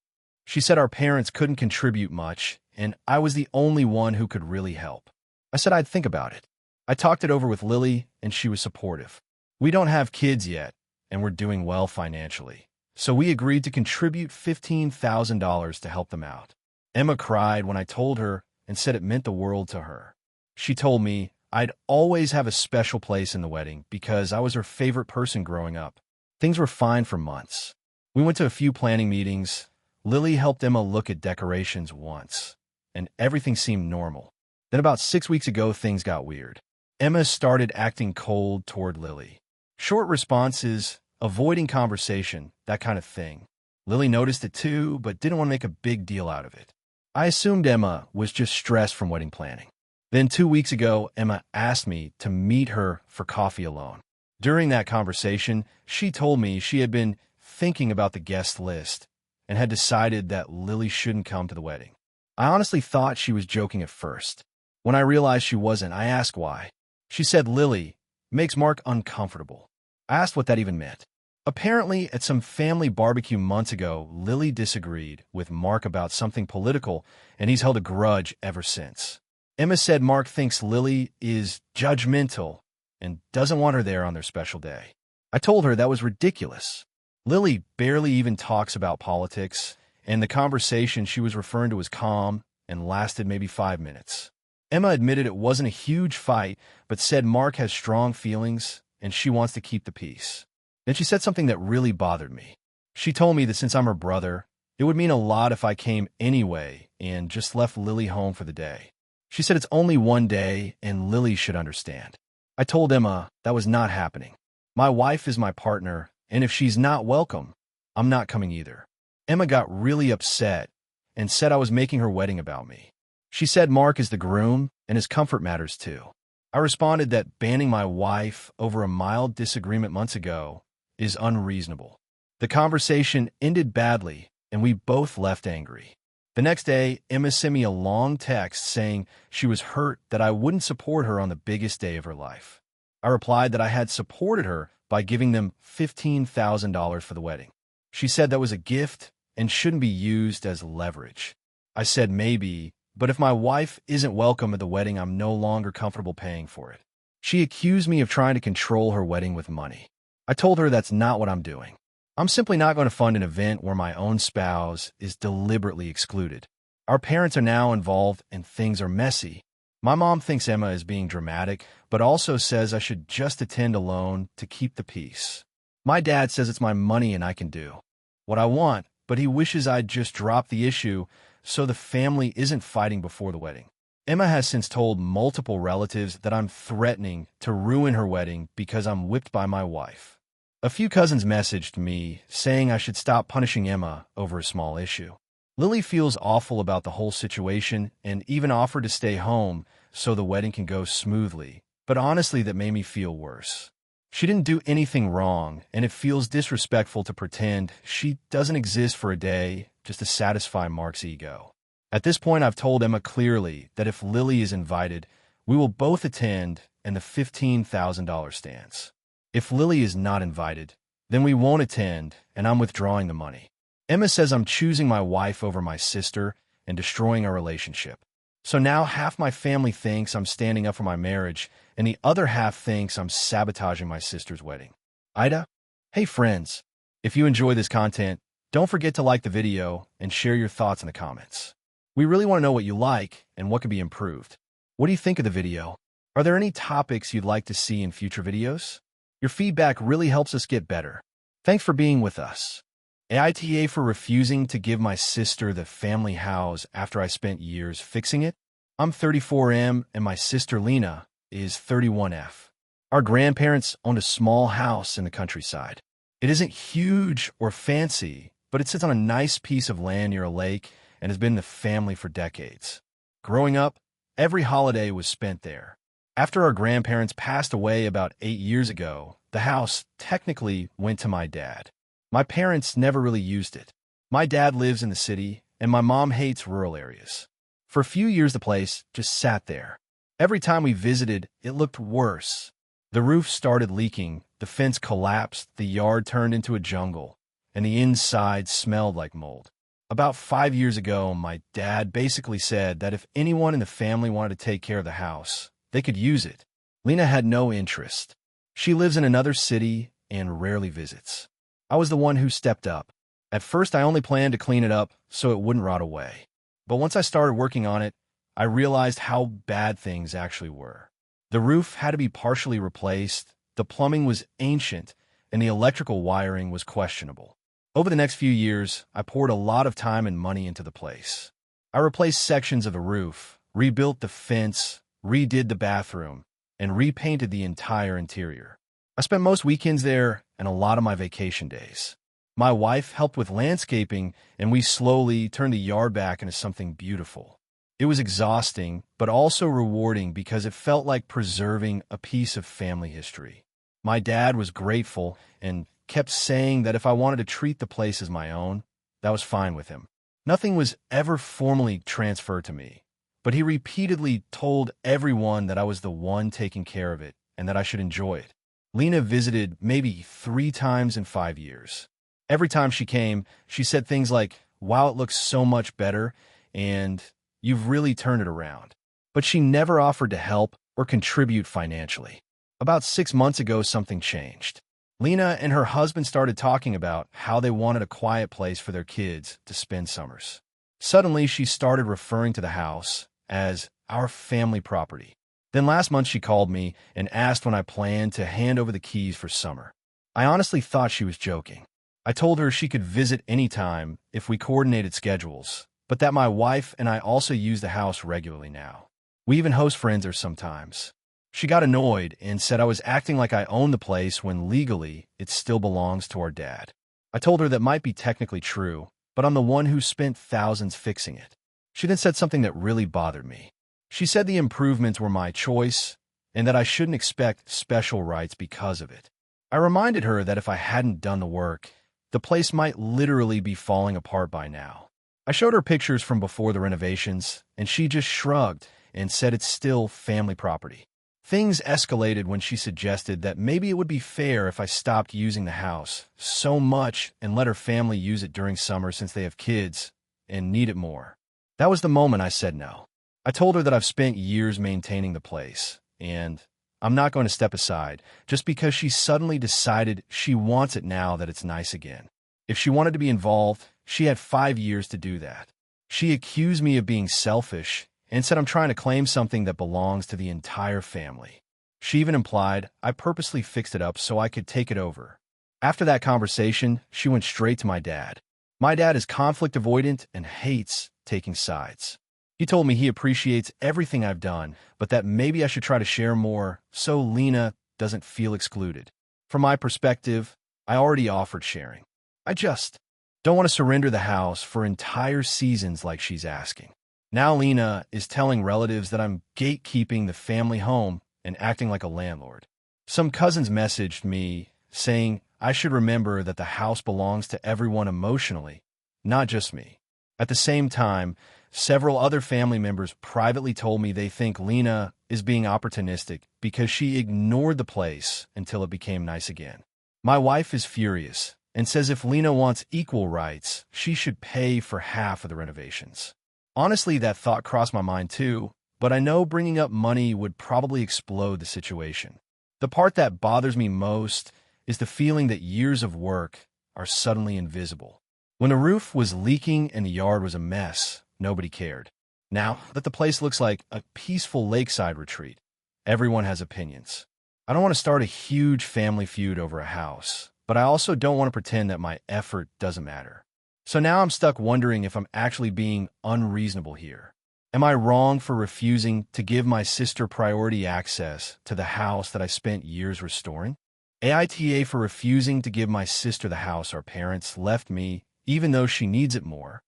S1: She said our parents couldn't contribute much, and I was the only one who could really help. I said I'd think about it. I talked it over with Lily, and she was supportive. We don't have kids yet, and we're doing well financially. So we agreed to contribute $15,000 to help them out. Emma cried when I told her and said it meant the world to her. She told me, I'd always have a special place in the wedding because I was her favorite person growing up. Things were fine for months. We went to a few planning meetings. Lily helped Emma look at decorations once, and everything seemed normal. Then about 6 weeks ago, things got weird. Emma started acting cold toward Lily. Short responses, avoiding conversation, that kind of thing. Lily noticed it too, but didn't want to make a big deal out of it. I assumed Emma was just stressed from wedding planning. Then 2 weeks ago, Emma asked me to meet her for coffee alone. During that conversation, she told me she had been thinking about the guest list and had decided that Lily shouldn't come to the wedding. I honestly thought she was joking at first. When I realized she wasn't, I asked why. She said Lily makes Mark uncomfortable. I asked what that even meant. Apparently, at some family barbecue months ago, Lily disagreed with Mark about something political, and he's held a grudge ever since. Emma said Mark thinks Lily is judgmental and doesn't want her there on their special day. I told her that was ridiculous. Lily barely even talks about politics, and the conversation she was referring to was calm and lasted maybe 5 minutes. Emma admitted it wasn't a huge fight, but said Mark has strong feelings and she wants to keep the peace. Then she said something that really bothered me. She told me that since I'm her brother, it would mean a lot if I came anyway and just left Lily home for the day. She said it's only one day and Lily should understand. I told Emma that was not happening. My wife is my partner, and if she's not welcome, I'm not coming either. Emma got really upset and said I was making her wedding about me. She said Mark is the groom and his comfort matters too. I responded that banning my wife over a mild disagreement months ago is unreasonable. The conversation ended badly, and we both left angry. The next day, Emma sent me a long text saying she was hurt that I wouldn't support her on the biggest day of her life. I replied that I had supported her by giving them $15,000 for the wedding. She said that was a gift and shouldn't be used as leverage. I said maybe, but if my wife isn't welcome at the wedding, I'm no longer comfortable paying for it. She accused me of trying to control her wedding with money. I told her that's not what I'm doing. I'm simply not going to fund an event where my own spouse is deliberately excluded. Our parents are now involved and things are messy. My mom thinks Emma is being dramatic, but also says I should just attend alone to keep the peace. My dad says it's my money and I can do what I want, but he wishes I'd just drop the issue so the family isn't fighting before the wedding. Emma has since told multiple relatives that I'm threatening to ruin her wedding because I'm whipped by my wife. A few cousins messaged me saying I should stop punishing Emma over a small issue. Lily feels awful about the whole situation and even offered to stay home so the wedding can go smoothly, but honestly that made me feel worse. She didn't do anything wrong, and it feels disrespectful to pretend she doesn't exist for a day just to satisfy Mark's ego. At this point, I've told Emma clearly that if Lily is invited, we will both attend and the $15,000 stands. If Lily is not invited, then we won't attend and I'm withdrawing the money. Emma says I'm choosing my wife over my sister and destroying our relationship. So now half my family thinks I'm standing up for my marriage, and the other half thinks I'm sabotaging my sister's wedding. AITA? Hey friends, if you enjoy this content, don't forget to like the video and share your thoughts in the comments. We really want to know what you like and what could be improved. What do you think of the video? Are there any topics you'd like to see in future videos? Your feedback really helps us get better. Thanks for being with us. AITA for refusing to give my sister the family house after I spent years fixing it. I'm 34M and my sister Lena is 31F. Our grandparents owned a small house in the countryside. It isn't huge or fancy, but it sits on a nice piece of land near a lake and has been in the family for decades. Growing up, every holiday was spent there. After our grandparents passed away about 8 years ago, the house technically went to my dad. My parents never really used it. My dad lives in the city, and my mom hates rural areas. For a few years, the place just sat there. Every time we visited, it looked worse. The roof started leaking, the fence collapsed, the yard turned into a jungle, and the inside smelled like mold. About 5 years ago, my dad basically said that if anyone in the family wanted to take care of the house, they could use it. Lena had no interest. She lives in another city and rarely visits. I was the one who stepped up. At first, I only planned to clean it up so it wouldn't rot away. But once I started working on it, I realized how bad things actually were. The roof had to be partially replaced, the plumbing was ancient, and the electrical wiring was questionable. Over the next few years, I poured a lot of time and money into the place. I replaced sections of the roof, rebuilt the fence, redid the bathroom, and repainted the entire interior. I spent most weekends there and a lot of my vacation days. My wife helped with landscaping, and we slowly turned the yard back into something beautiful. It was exhausting, but also rewarding because it felt like preserving a piece of family history. My dad was grateful and kept saying that if I wanted to treat the place as my own, that was fine with him. Nothing was ever formally transferred to me, but he repeatedly told everyone that I was the one taking care of it and that I should enjoy it. Lena visited maybe 3 times in 5 years. Every time she came, she said things like, "Wow, it looks so much better," and "You've really turned it around." But she never offered to help or contribute financially. About 6 months ago, something changed. Lena and her husband started talking about how they wanted a quiet place for their kids to spend summers. Suddenly, she started referring to the house as our family property. Then last month, she called me and asked when I planned to hand over the keys for summer. I honestly thought she was joking. I told her she could visit anytime if we coordinated schedules, but that my wife and I also use the house regularly now. We even host friends there sometimes. She got annoyed and said I was acting like I own the place when legally it still belongs to our dad. I told her that might be technically true, but I'm the one who spent thousands fixing it. She then said something that really bothered me. She said the improvements were my choice and that I shouldn't expect special rights because of it. I reminded her that if I hadn't done the work, the place might literally be falling apart by now. I showed her pictures from before the renovations, and she just shrugged and said it's still family property. Things escalated when she suggested that maybe it would be fair if I stopped using the house so much and let her family use it during summer since they have kids and need it more. That was the moment I said no. I told her that I've spent years maintaining the place, and I'm not going to step aside just because she suddenly decided she wants it now that it's nice again. If she wanted to be involved, she had 5 years to do that. She accused me of being selfish and said I'm trying to claim something that belongs to the entire family. She even implied I purposely fixed it up so I could take it over. After that conversation, she went straight to my dad. My dad is conflict avoidant and hates taking sides. He told me he appreciates everything I've done, but that maybe I should try to share more so Lena doesn't feel excluded. From my perspective, I already offered sharing. I just don't want to surrender the house for entire seasons like she's asking. Now Lena is telling relatives that I'm gatekeeping the family home and acting like a landlord. Some cousins messaged me saying I should remember that the house belongs to everyone emotionally, not just me. At the same time, several other family members privately told me they think Lena is being opportunistic because she ignored the place until it became nice again. My wife is furious and says if Lena wants equal rights, she should pay for half of the renovations. Honestly, that thought crossed my mind too, but I know bringing up money would probably explode the situation. The part that bothers me most is the feeling that years of work are suddenly invisible. When the roof was leaking and the yard was a mess, nobody cared. Now that the place looks like a peaceful lakeside retreat, everyone has opinions. I don't want to start a huge family feud over a house, but I also don't want to pretend that my effort doesn't matter. So now I'm stuck wondering if I'm actually being unreasonable here. Am I wrong for refusing to give my sister priority access to the house that I spent years restoring? AITA for refusing to give my sister the house our parents left me, even though she needs it more.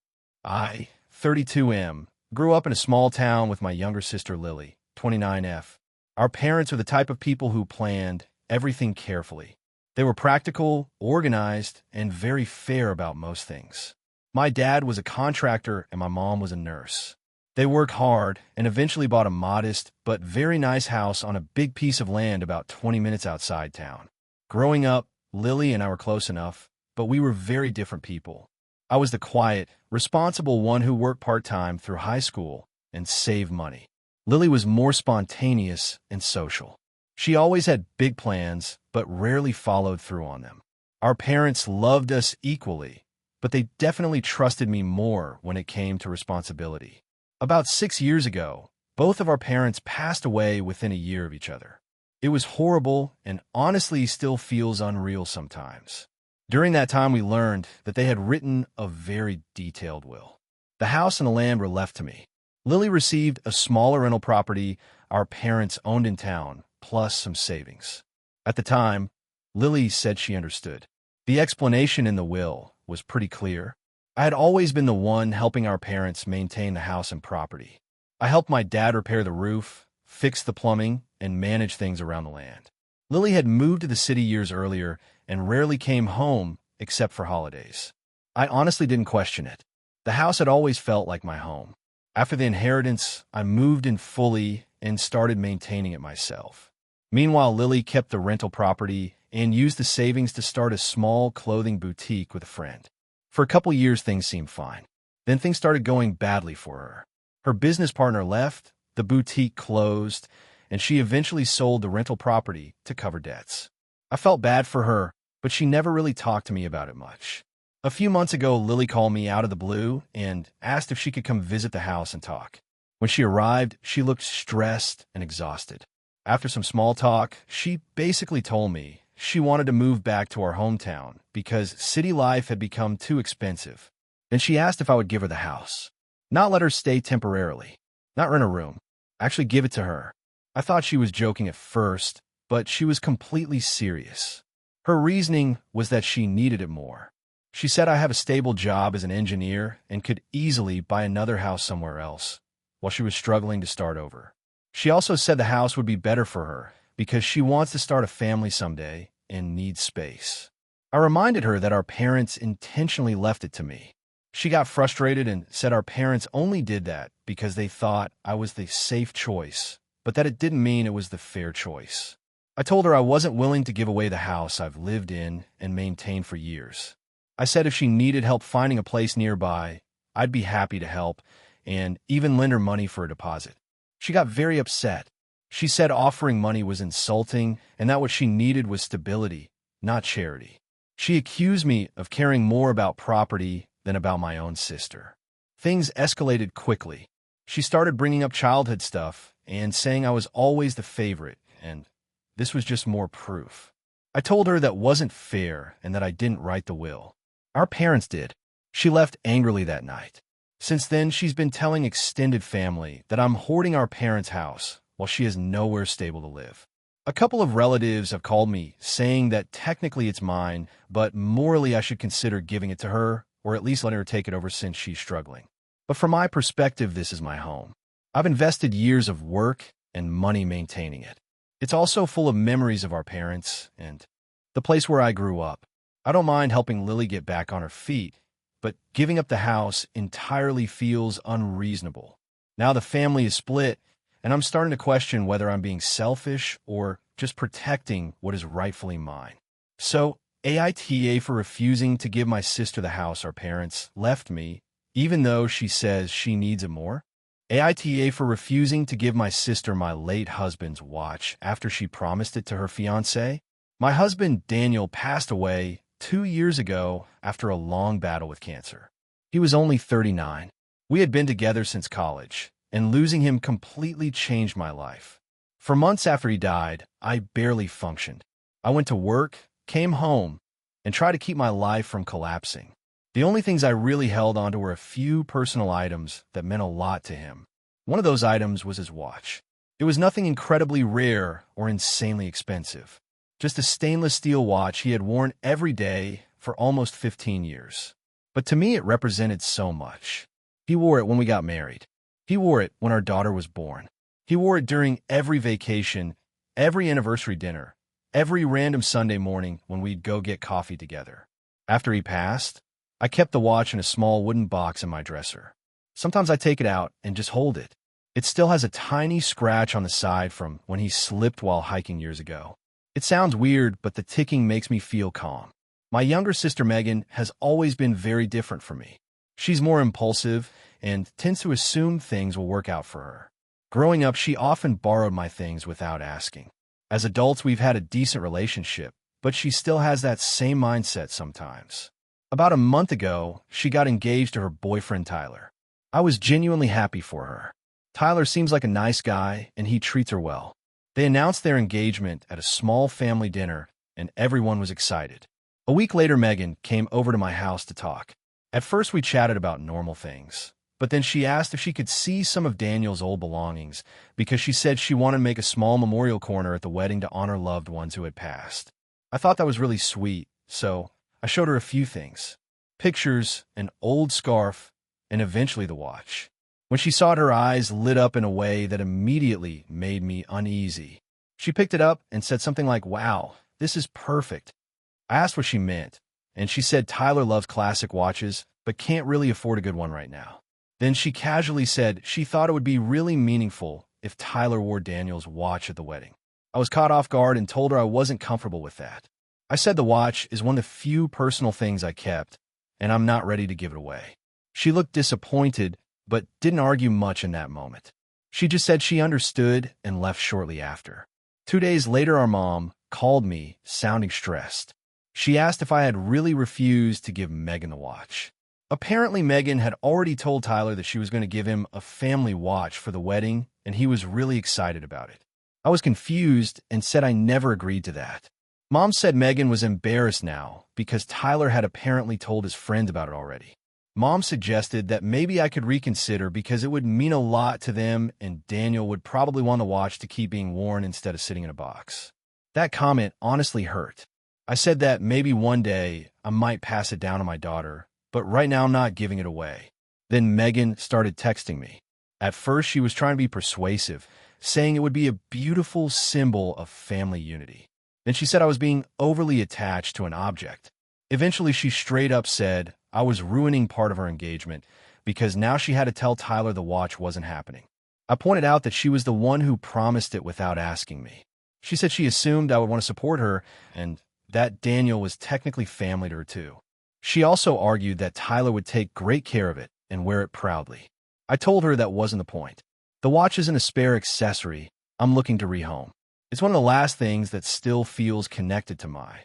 S1: I, 32M, grew up in a small town with my younger sister Lily, 29F. Our parents are the type of people who planned everything carefully. They were practical, organized, and very fair about most things. My dad was a contractor and my mom was a nurse. They worked hard and eventually bought a modest but very nice house on a big piece of land about 20 minutes outside town. Growing up, Lily and I were close enough, but we were very different people. I was the quiet, responsible one who worked part-time through high school and saved money. Lily was more spontaneous and social. She always had big plans, but rarely followed through on them. Our parents loved us equally, but they definitely trusted me more when it came to responsibility. About 6 years ago, Both of our parents passed away within a year of each other. It was horrible and honestly still feels unreal sometimes. During that time, we learned that they had written a very detailed will. The house and the land were left to me. Lily received a smaller rental property our parents owned in town, plus some savings. At the time, Lily said she understood. The explanation in the will was pretty clear. I had always been the one helping our parents maintain the house and property. I helped my dad repair the roof, fix the plumbing, and manage things around the land. Lily had moved to the city years earlier and rarely came home except for holidays. I honestly didn't question it. The house had always felt like my home. After the inheritance, I moved in fully and started maintaining it myself. Meanwhile, Lily kept the rental property and used the savings to start a small clothing boutique with a friend. For a couple years, things seemed fine. Then things started going badly for her. Her business partner left, the boutique closed, and she eventually sold the rental property to cover debts. I felt bad for her, but she never really talked to me about it much. A few months ago, Lily called me out of the blue and asked if she could come visit the house and talk. When she arrived, she looked stressed and exhausted. After some small talk, she basically told me she wanted to move back to our hometown because city life had become too expensive. Then she asked if I would give her the house. Not let her stay temporarily. Not rent a room. Actually give it to her. I thought she was joking at first, but she was completely serious. Her reasoning was that she needed it more. She said I have a stable job as an engineer and could easily buy another house somewhere else, while she was struggling to start over. She also said the house would be better for her because she wants to start a family someday and needs space. I reminded her that our parents intentionally left it to me. She got frustrated and said our parents only did that because they thought I was the safe choice, but that it didn't mean it was the fair choice. I told her I wasn't willing to give away the house I've lived in and maintained for years. I said if she needed help finding a place nearby, I'd be happy to help and even lend her money for a deposit. She got very upset. She said offering money was insulting and that what she needed was stability, not charity. She accused me of caring more about property than about my own sister. Things escalated quickly. She started bringing up childhood stuff and saying I was always the favorite, and this was just more proof. I told her that wasn't fair and that I didn't write the will. Our parents did. She left angrily that night. Since then, she's been telling extended family that I'm hoarding our parents' house while she has nowhere stable to live. A couple of relatives have called me saying that technically it's mine, but morally I should consider giving it to her or at least letting her take it over since she's struggling. But from my perspective, this is my home. I've invested years of work and money maintaining it. It's also full of memories of our parents and the place where I grew up. I don't mind helping Lily get back on her feet, but giving up the house entirely feels unreasonable. Now the family is split, and I'm starting to question whether I'm being selfish or just protecting what is rightfully mine. So, AITA for refusing to give my sister the house our parents left me, even though she says she needs it more. AITA for refusing to give my sister my late husband's watch after she promised it to her fiancé. My husband, Daniel, passed away 2 years ago after a long battle with cancer. He was only 39. We had been together since college, and losing him completely changed my life. For months after he died, I barely functioned. I went to work, came home, and tried to keep my life from collapsing. The only things I really held onto were a few personal items that meant a lot to him. One of those items was his watch. It was nothing incredibly rare or insanely expensive. Just a stainless steel watch he had worn every day for almost 15 years. But to me, it represented so much. He wore it when we got married. He wore it when our daughter was born. He wore it during every vacation, every anniversary dinner, every random Sunday morning when we'd go get coffee together. After he passed, I kept the watch in a small wooden box in my dresser. Sometimes I take it out and just hold it. It still has a tiny scratch on the side from when he slipped while hiking years ago. It sounds weird, but the ticking makes me feel calm. My younger sister Megan has always been very different from me. She's more impulsive and tends to assume things will work out for her. Growing up, she often borrowed my things without asking. As adults, we've had a decent relationship, but she still has that same mindset sometimes. About a month ago, she got engaged to her boyfriend Tyler. I was genuinely happy for her. Tyler seems like a nice guy, and he treats her well. They announced their engagement at a small family dinner, and everyone was excited. A week later, Megan came over to my house to talk. At first, we chatted about normal things, but then she asked if she could see some of Daniel's old belongings because she said she wanted to make a small memorial corner at the wedding to honor loved ones who had passed. I thought that was really sweet, so I showed her a few things: pictures, an old scarf, and eventually the watch. When she saw it, her eyes lit up in a way that immediately made me uneasy. She picked it up and said something like, "Wow, this is perfect." I asked what she meant, and she said Tyler loves classic watches, but can't really afford a good one right now. Then she casually said she thought it would be really meaningful if Tyler wore Daniel's watch at the wedding. I was caught off guard and told her I wasn't comfortable with that. I said the watch is one of the few personal things I kept, and I'm not ready to give it away. She looked disappointed, but didn't argue much in that moment. She just said she understood and left shortly after. 2 days later, our mom called me, sounding stressed. She asked if I had really refused to give Megan the watch. Apparently, Megan had already told Tyler that she was going to give him a family watch for the wedding, and he was really excited about it. I was confused and said I never agreed to that. Mom said Megan was embarrassed now because Tyler had apparently told his friends about it already. Mom suggested that maybe I could reconsider because it would mean a lot to them and Daniel would probably want the watch to keep being worn instead of sitting in a box. That comment honestly hurt. I said that maybe one day I might pass it down to my daughter, but right now I'm not giving it away. Then Megan started texting me. At first, she was trying to be persuasive, saying it would be a beautiful symbol of family unity. Then she said I was being overly attached to an object. Eventually, she straight up said I was ruining part of our engagement because now she had to tell Tyler the watch wasn't happening. I pointed out that she was the one who promised it without asking me. She said she assumed I would want to support her and that Daniel was technically family to her too. She also argued that Tyler would take great care of it and wear it proudly. I told her that wasn't the point. The watch isn't a spare accessory I'm looking to rehome. It's one of the last things that still feels connected to my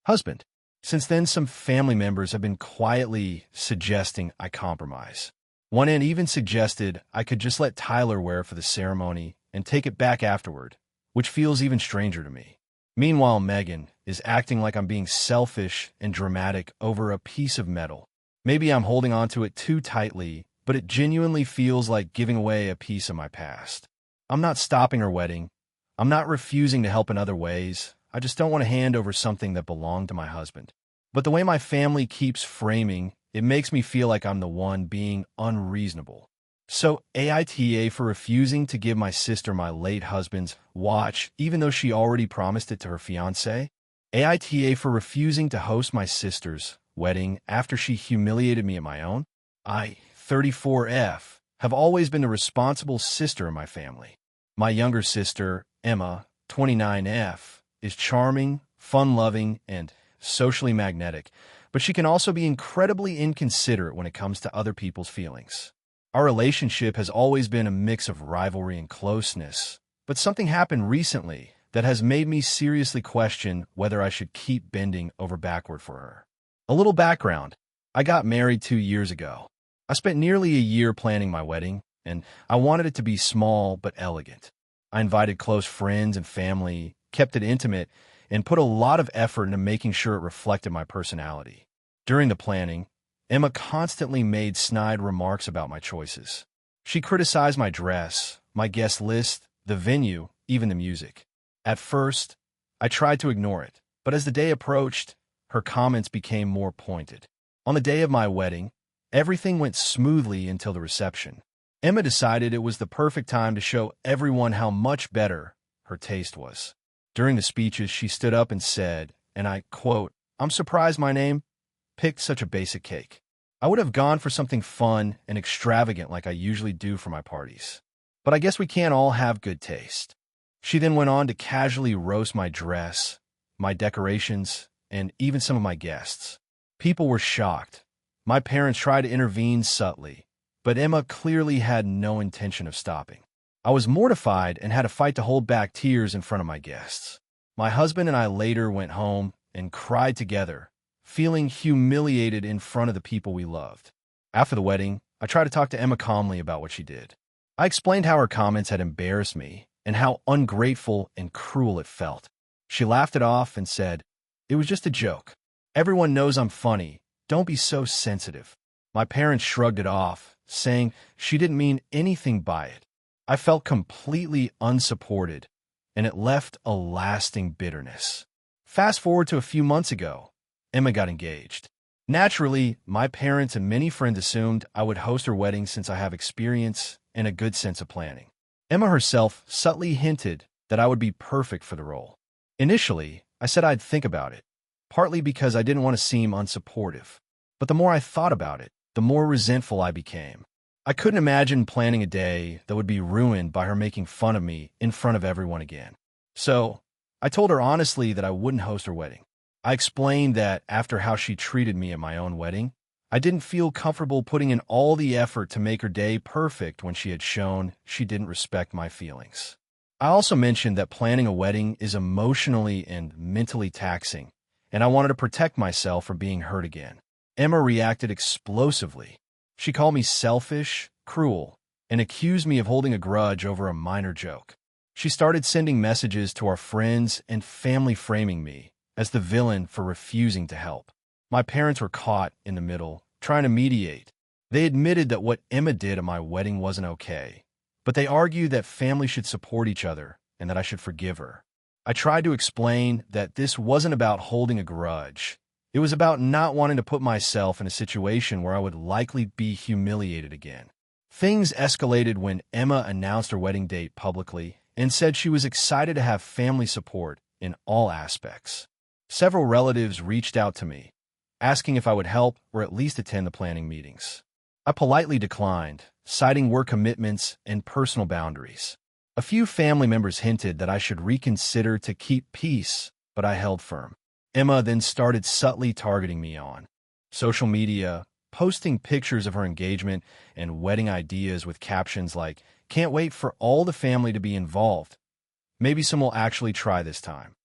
S1: husband. Since then, some family members have been quietly suggesting I compromise. One aunt even suggested I could just let Tyler wear it for the ceremony and take it back afterward, which feels even stranger to me. Meanwhile, Megan is acting like I'm being selfish and dramatic over a piece of metal. Maybe I'm holding onto it too tightly, but it genuinely feels like giving away a piece of my past. I'm not stopping her wedding. I'm not refusing to help in other ways. I just don't want to hand over something that belonged to my husband. But the way my family keeps framing, it makes me feel like I'm the one being unreasonable. So AITA for refusing to give my sister my late husband's watch, even though she already promised it to her fiancé. AITA for refusing to host my sister's wedding after she humiliated me at my own. I, 34F, have always been the responsible sister in my family. My younger sister, Emma, 29F, is charming, fun-loving, and socially magnetic, but she can also be incredibly inconsiderate when it comes to other people's feelings. Our relationship has always been a mix of rivalry and closeness, but something happened recently that has made me seriously question whether I should keep bending over backward for her. A little background. I got married 2 years ago. I spent nearly a year planning my wedding, and I wanted it to be small but elegant. I invited close friends and family, kept it intimate, and put a lot of effort into making sure it reflected my personality. During the planning, Emma constantly made snide remarks about my choices. She criticized my dress, my guest list, the venue, even the music. At first, I tried to ignore it, but as the day approached, her comments became more pointed. On the day of my wedding, everything went smoothly until the reception. Emma decided it was the perfect time to show everyone how much better her taste was. During the speeches, she stood up and said, and I quote, "I'm surprised my name picked such a basic cake. I would have gone for something fun and extravagant like I usually do for my parties. But I guess we can't all have good taste." She then went on to casually roast my dress, my decorations, and even some of my guests. People were shocked. My parents tried to intervene subtly, but Emma clearly had no intention of stopping. I was mortified and had a fight to hold back tears in front of my guests. My husband and I later went home and cried together, feeling humiliated in front of the people we loved. After the wedding, I tried to talk to Emma calmly about what she did. I explained how her comments had embarrassed me and how ungrateful and cruel it felt. She laughed it off and said, "It was just a joke. Everyone knows I'm funny. Don't be so sensitive." My parents shrugged it off, saying she didn't mean anything by it. I felt completely unsupported, and it left a lasting bitterness. Fast forward to a few months ago, Emma got engaged. Naturally, my parents and many friends assumed I would host her wedding since I have experience and a good sense of planning. Emma herself subtly hinted that I would be perfect for the role. Initially, I said I'd think about it, partly because I didn't want to seem unsupportive. But the more I thought about it, the more resentful I became. I couldn't imagine planning a day that would be ruined by her making fun of me in front of everyone again. So, I told her honestly that I wouldn't host her wedding. I explained that after how she treated me at my own wedding, I didn't feel comfortable putting in all the effort to make her day perfect when she had shown she didn't respect my feelings. I also mentioned that planning a wedding is emotionally and mentally taxing, and I wanted to protect myself from being hurt again. Emma reacted explosively. She called me selfish, cruel, and accused me of holding a grudge over a minor joke. She started sending messages to our friends and family framing me as the villain for refusing to help. My parents were caught in the middle, trying to mediate. They admitted that what Emma did at my wedding wasn't okay, but they argued that family should support each other and that I should forgive her. I tried to explain that this wasn't about holding a grudge. It was about not wanting to put myself in a situation where I would likely be humiliated again. Things escalated when Emma announced her wedding date publicly and said she was excited to have family support in all aspects. Several relatives reached out to me, asking if I would help or at least attend the planning meetings. I politely declined, citing work commitments and personal boundaries. A few family members hinted that I should reconsider to keep peace, but I held firm. Emma then started subtly targeting me on social media, posting pictures of her engagement and wedding ideas with captions like, "Can't wait for all the family to be involved. Maybe some will actually try this time."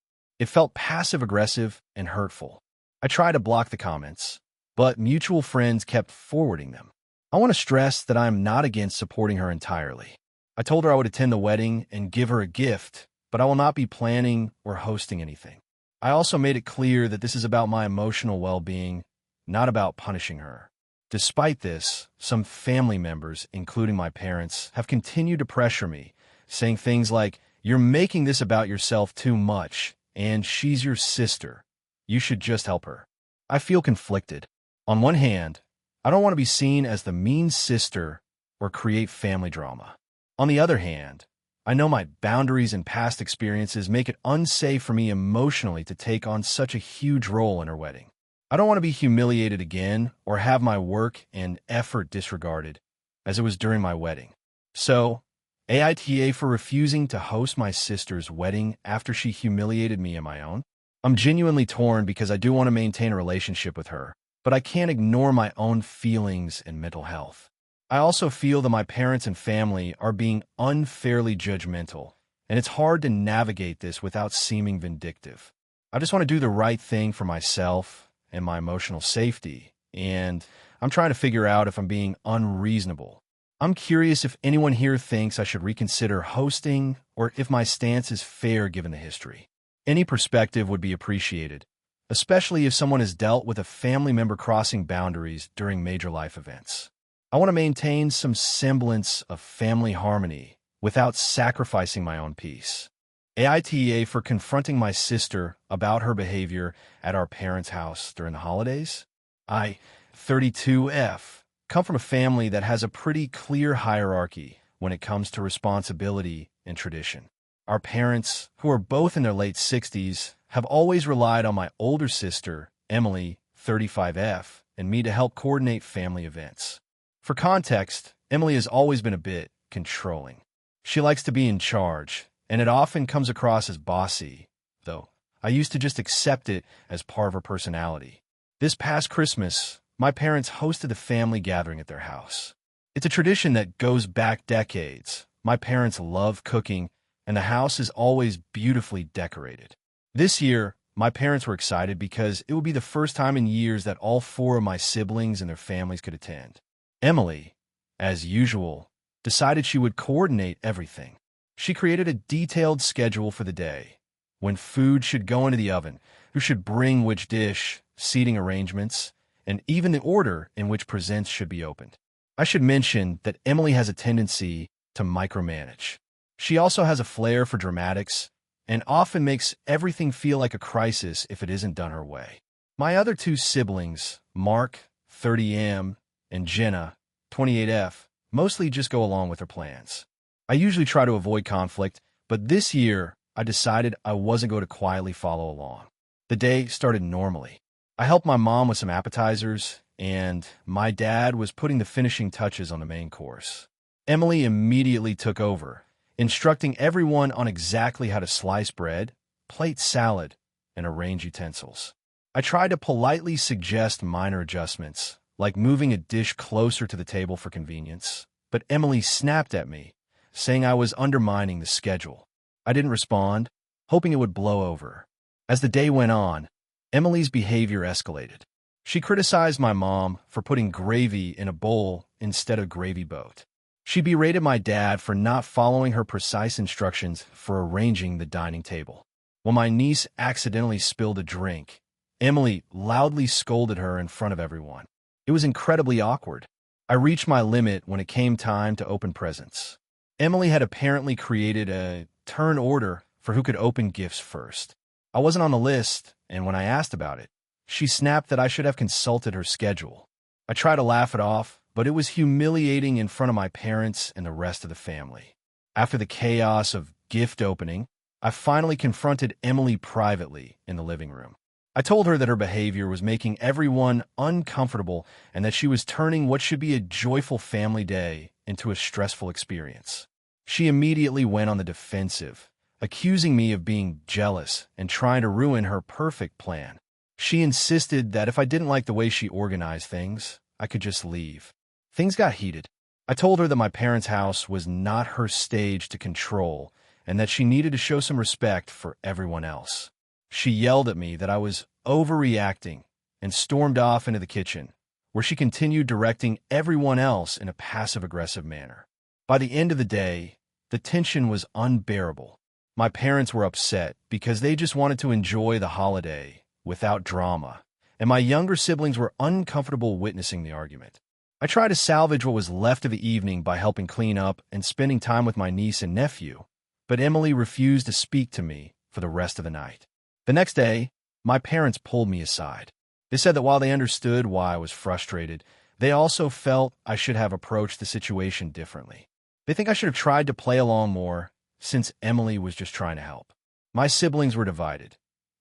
S1: It felt passive-aggressive and hurtful. I tried to block the comments, but mutual friends kept forwarding them. I want to stress that I am not against supporting her entirely. I told her I would attend the wedding and give her a gift, but I will not be planning or hosting anything. I also made it clear that this is about my emotional well-being, not about punishing her. Despite this, some family members, including my parents, have continued to pressure me, saying things like, "You're making this about yourself too much, and she's your sister. You should just help her." I feel conflicted. On one hand, I don't want to be seen as the mean sister or create family drama. On the other hand, I know my boundaries and past experiences make it unsafe for me emotionally to take on such a huge role in her wedding. I don't want to be humiliated again or have my work and effort disregarded, as it was during my wedding. So, AITA for refusing to host my sister's wedding after she humiliated me in my own. I'm genuinely torn because I do want to maintain a relationship with her, but I can't ignore my own feelings and mental health. I also feel that my parents and family are being unfairly judgmental, and it's hard to navigate this without seeming vindictive. I just want to do the right thing for myself and my emotional safety, and I'm trying to figure out if I'm being unreasonable. I'm curious if anyone here thinks I should reconsider hosting or if my stance is fair given the history. Any perspective would be appreciated, especially if someone has dealt with a family member crossing boundaries during major life events. I want to maintain some semblance of family harmony without sacrificing my own peace. AITA for confronting my sister about her behavior at our parents' house during the holidays. I, 32F, come from a family that has a pretty clear hierarchy when it comes to responsibility and tradition. Our parents, who are both in their late 60s, have always relied on my older sister, Emily, 35F, and me to help coordinate family events. For context, Emily has always been a bit controlling. She likes to be in charge, and it often comes across as bossy, though I used to just accept it as part of her personality. This past Christmas, my parents hosted a family gathering at their house. It's a tradition that goes back decades. My parents love cooking, and the house is always beautifully decorated. This year, my parents were excited because it would be the first time in years that all four of my siblings and their families could attend. Emily, as usual, decided she would coordinate everything. She created a detailed schedule for the day, when food should go into the oven, who should bring which dish, seating arrangements, and even the order in which presents should be opened. I should mention that Emily has a tendency to micromanage. She also has a flair for dramatics and often makes everything feel like a crisis if it isn't done her way. My other two siblings, Mark, 30M, and Jenna, 28F, mostly just go along with her plans. I usually try to avoid conflict, but this year I decided I wasn't going to quietly follow along. The day started normally. I helped my mom with some appetizers, and my dad was putting the finishing touches on the main course. Emily immediately took over, instructing everyone on exactly how to slice bread, plate salad, and arrange utensils. I tried to politely suggest minor adjustments, like moving a dish closer to the table for convenience, but Emily snapped at me, saying I was undermining the schedule. I didn't respond, hoping it would blow over. As the day went on, Emily's behavior escalated. She criticized my mom for putting gravy in a bowl instead of gravy boat. She berated my dad for not following her precise instructions for arranging the dining table. When my niece accidentally spilled a drink, Emily loudly scolded her in front of everyone. It was incredibly awkward. I reached my limit when it came time to open presents. Emily had apparently created a turn order for who could open gifts first. I wasn't on the list, and when I asked about it, she snapped that I should have consulted her schedule. I tried to laugh it off, but it was humiliating in front of my parents and the rest of the family. After the chaos of gift opening, I finally confronted Emily privately in the living room. I told her that her behavior was making everyone uncomfortable and that she was turning what should be a joyful family day into a stressful experience. She immediately went on the defensive, accusing me of being jealous and trying to ruin her perfect plan. She insisted that if I didn't like the way she organized things, I could just leave. Things got heated. I told her that my parents' house was not her stage to control and that she needed to show some respect for everyone else. She yelled at me that I was overreacting and stormed off into the kitchen, where she continued directing everyone else in a passive-aggressive manner. By the end of the day, the tension was unbearable. My parents were upset because they just wanted to enjoy the holiday without drama, and my younger siblings were uncomfortable witnessing the argument. I tried to salvage what was left of the evening by helping clean up and spending time with my niece and nephew, but Emily refused to speak to me for the rest of the night. The next day, my parents pulled me aside. They said that while they understood why I was frustrated, they also felt I should have approached the situation differently. They think I should have tried to play along more, since Emily was just trying to help. My siblings were divided.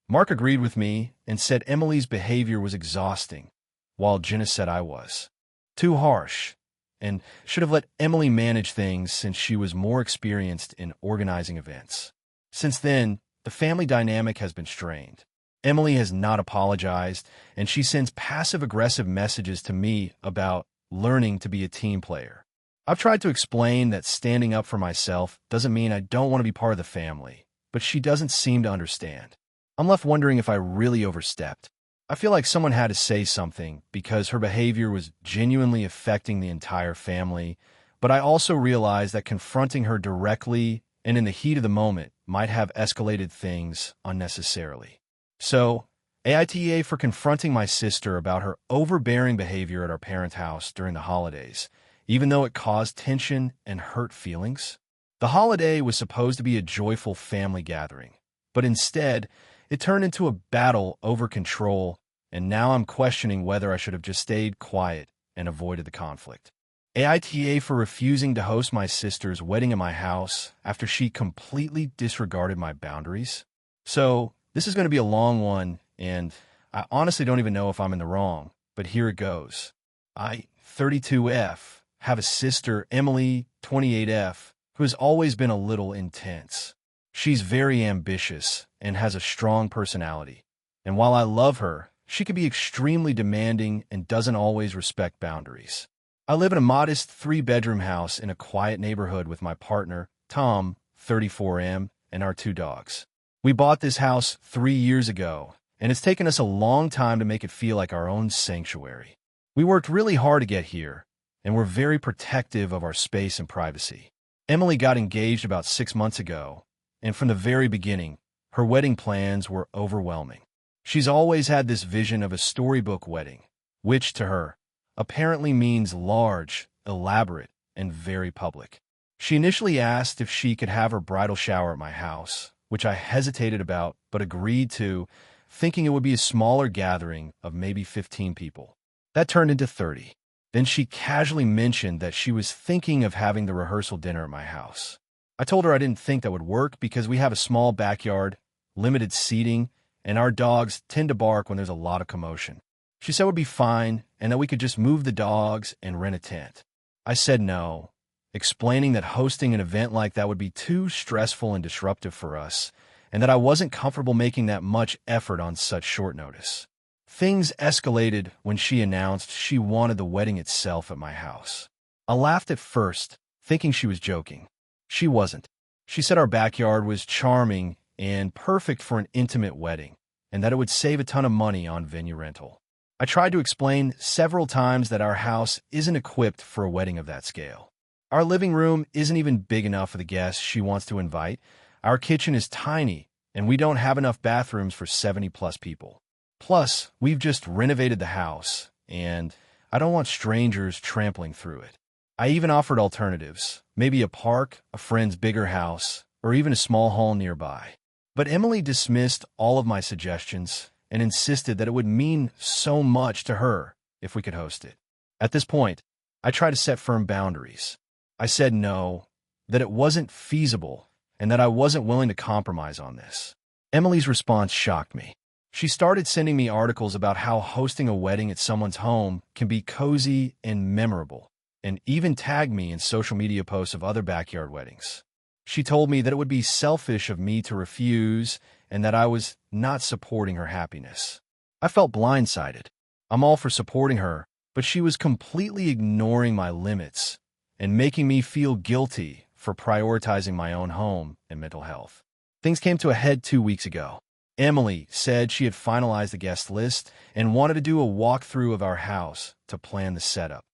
S1: Mark agreed with me and said Emily's behavior was exhausting, while Jenna said I was too harsh and should have let Emily manage things since she was more experienced in organizing events. Since then, the family dynamic has been strained. Emily has not apologized, and she sends passive-aggressive messages to me about learning to be a team player. I've tried to explain that standing up for myself doesn't mean I don't want to be part of the family, but she doesn't seem to understand. I'm left wondering if I really overstepped. I feel like someone had to say something because her behavior was genuinely affecting the entire family, but I also realize that confronting her directly and in the heat of the moment might have escalated things unnecessarily. So, AITA for confronting my sister about her overbearing behavior at our parents' house during the holidays, even though it caused tension and hurt feelings. The holiday was supposed to be a joyful family gathering, but instead, it turned into a battle over control, and now I'm questioning whether I should have just stayed quiet and avoided the conflict. AITA for refusing to host my sister's wedding in my house after she completely disregarded my boundaries. So, this is going to be a long one, and I honestly don't even know if I'm in the wrong, but here it goes. I, 32F, have a sister, Emily, 28F, who has always been a little intense. She's very ambitious and has a strong personality, and while I love her, she can be extremely demanding and doesn't always respect boundaries. I live in a modest 3-bedroom house in a quiet neighborhood with my partner, Tom, 34M, and our 2 dogs. We bought this house 3 years ago, and it's taken us a long time to make it feel like our own sanctuary. We worked really hard to get here, and we're very protective of our space and privacy. Emily got engaged about 6 months ago, and from the very beginning, her wedding plans were overwhelming. She's always had this vision of a storybook wedding, which to her apparently means large, elaborate, and very public. She initially asked if she could have her bridal shower at my house, which I hesitated about but agreed to, thinking it would be a smaller gathering of maybe 15 people. That turned into 30. Then she casually mentioned that she was thinking of having the rehearsal dinner at my house. I told her I didn't think that would work because we have a small backyard, limited seating, and our dogs tend to bark when there's a lot of commotion. She said it would be fine and that we could just move the dogs and rent a tent. I said no, explaining that hosting an event like that would be too stressful and disruptive for us, and that I wasn't comfortable making that much effort on such short notice. Things escalated when she announced she wanted the wedding itself at my house. I laughed at first, thinking she was joking. She wasn't. She said our backyard was charming and perfect for an intimate wedding, and that it would save a ton of money on venue rental. I tried to explain several times that our house isn't equipped for a wedding of that scale. Our living room isn't even big enough for the guests she wants to invite. Our kitchen is tiny, and we don't have enough bathrooms for 70-plus people. Plus, we've just renovated the house, and I don't want strangers trampling through it. I even offered alternatives, maybe a park, a friend's bigger house, or even a small hall nearby. But Emily dismissed all of my suggestions and insisted that it would mean so much to her if we could host it. At this point, I tried to set firm boundaries. I said no, that it wasn't feasible, and that I wasn't willing to compromise on this. Emily's response shocked me. She started sending me articles about how hosting a wedding at someone's home can be cozy and memorable, and even tagged me in social media posts of other backyard weddings. She told me that it would be selfish of me to refuse and that I was not supporting her happiness. I felt blindsided. I'm all for supporting her, but she was completely ignoring my limits and making me feel guilty for prioritizing my own home and mental health. Things came to a head 2 weeks ago. Emily said she had finalized the guest list and wanted to do a walkthrough of our house to plan the setup.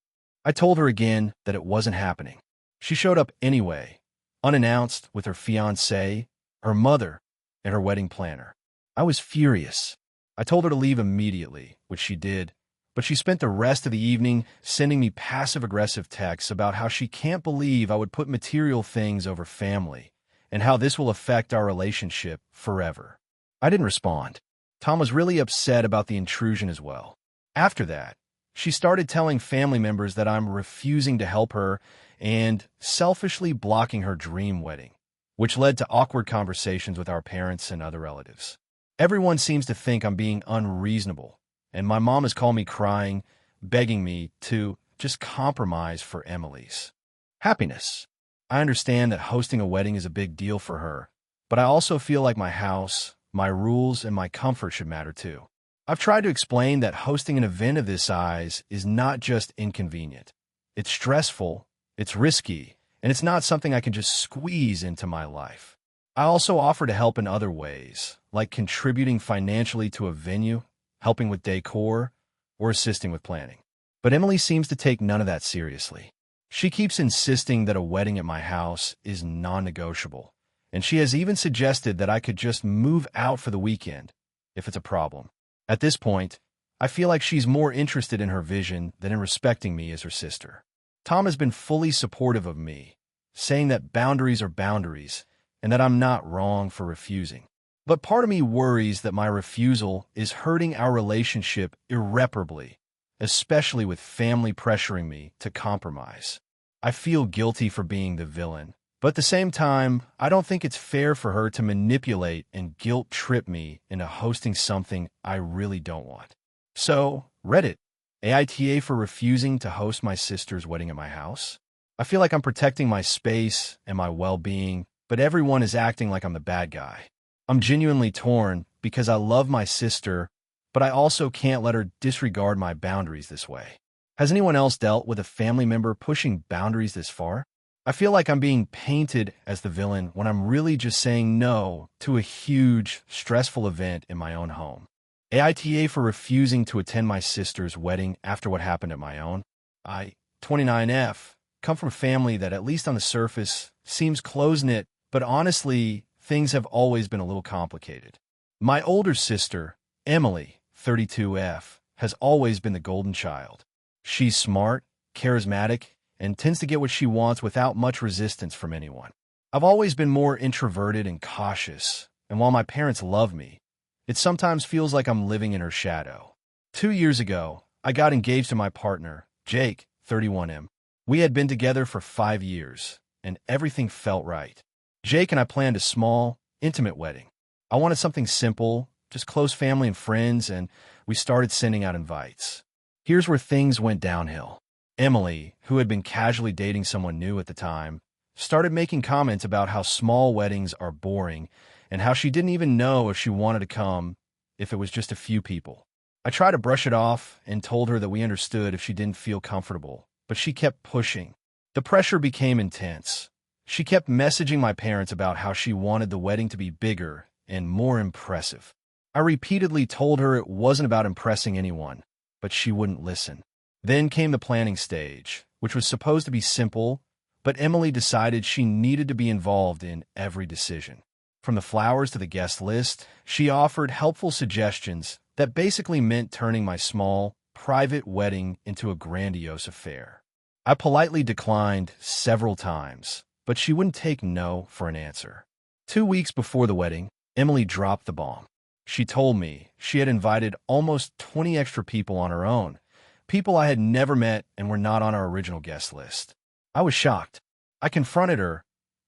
S1: I told her again that it wasn't happening. She showed up anyway, unannounced, with her fiancé, her mother, and her wedding planner. I was furious. I told her to leave immediately, which she did, but she spent the rest of the evening sending me passive-aggressive texts about how she can't believe I would put material things over family and how this will affect our relationship forever. I didn't respond. Tom was really upset about the intrusion as well. After that, she started telling family members that I'm refusing to help her and selfishly blocking her dream wedding, which led to awkward conversations with our parents and other relatives. Everyone seems to think I'm being unreasonable, and my mom has called me crying, begging me to just compromise for Emily's happiness. I understand that hosting a wedding is a big deal for her, but I also feel like my house, my rules, and my comfort should matter too. I've tried to explain that hosting an event of this size is not just inconvenient. It's stressful, it's risky, and it's not something I can just squeeze into my life. I also offer to help in other ways, like contributing financially to a venue, helping with decor, or assisting with planning. But Emily seems to take none of that seriously. She keeps insisting that a wedding at my house is non-negotiable, and she has even suggested that I could just move out for the weekend if it's a problem. At this point, I feel like she's more interested in her vision than in respecting me as her sister. Tom has been fully supportive of me, saying that boundaries are boundaries and that I'm not wrong for refusing. But part of me worries that my refusal is hurting our relationship irreparably, especially with family pressuring me to compromise. I feel guilty for being the villain, but at the same time, I don't think it's fair for her to manipulate and guilt-trip me into hosting something I really don't want. So, Reddit AITA for refusing to host my sister's wedding at my house. I feel like I'm protecting my space and my well-being, but everyone is acting like I'm the bad guy. I'm genuinely torn because I love my sister, but I also can't let her disregard my boundaries this way. Has anyone else dealt with a family member pushing boundaries this far? I feel like I'm being painted as the villain when I'm really just saying no to a huge, stressful event in my own home. AITA for refusing to attend my sister's wedding after what happened at my own. I 29F, come from a family that, at least on the surface, seems close-knit, but honestly, things have always been a little complicated. My older sister, Emily, 32F, has always been the golden child. She's smart, charismatic, and tends to get what she wants without much resistance from anyone. I've always been more introverted and cautious, and while my parents love me, it sometimes feels like I'm living in her shadow. 2 years ago, I got engaged to my partner, Jake, 31M. We had been together for 5 years, and everything felt right. Jake and I planned a small, intimate wedding. I wanted something simple, just close family and friends, and we started sending out invites. Here's where things went downhill. Emily, who had been casually dating someone new at the time, started making comments about how small weddings are boring and how she didn't even know if she wanted to come if it was just a few people. I tried to brush it off and told her that we understood if she didn't feel comfortable, but she kept pushing. The pressure became intense. She kept messaging my parents about how she wanted the wedding to be bigger and more impressive. I repeatedly told her it wasn't about impressing anyone, but she wouldn't listen. Then came the planning stage, which was supposed to be simple, but Emily decided she needed to be involved in every decision. From the flowers to the guest list, she offered helpful suggestions that basically meant turning my small, private wedding into a grandiose affair. I politely declined several times, but she wouldn't take no for an answer. 2 weeks before the wedding, Emily dropped the bomb. She told me she had invited almost 20 extra people on her own, people I had never met and were not on our original guest list. I was shocked. I confronted her,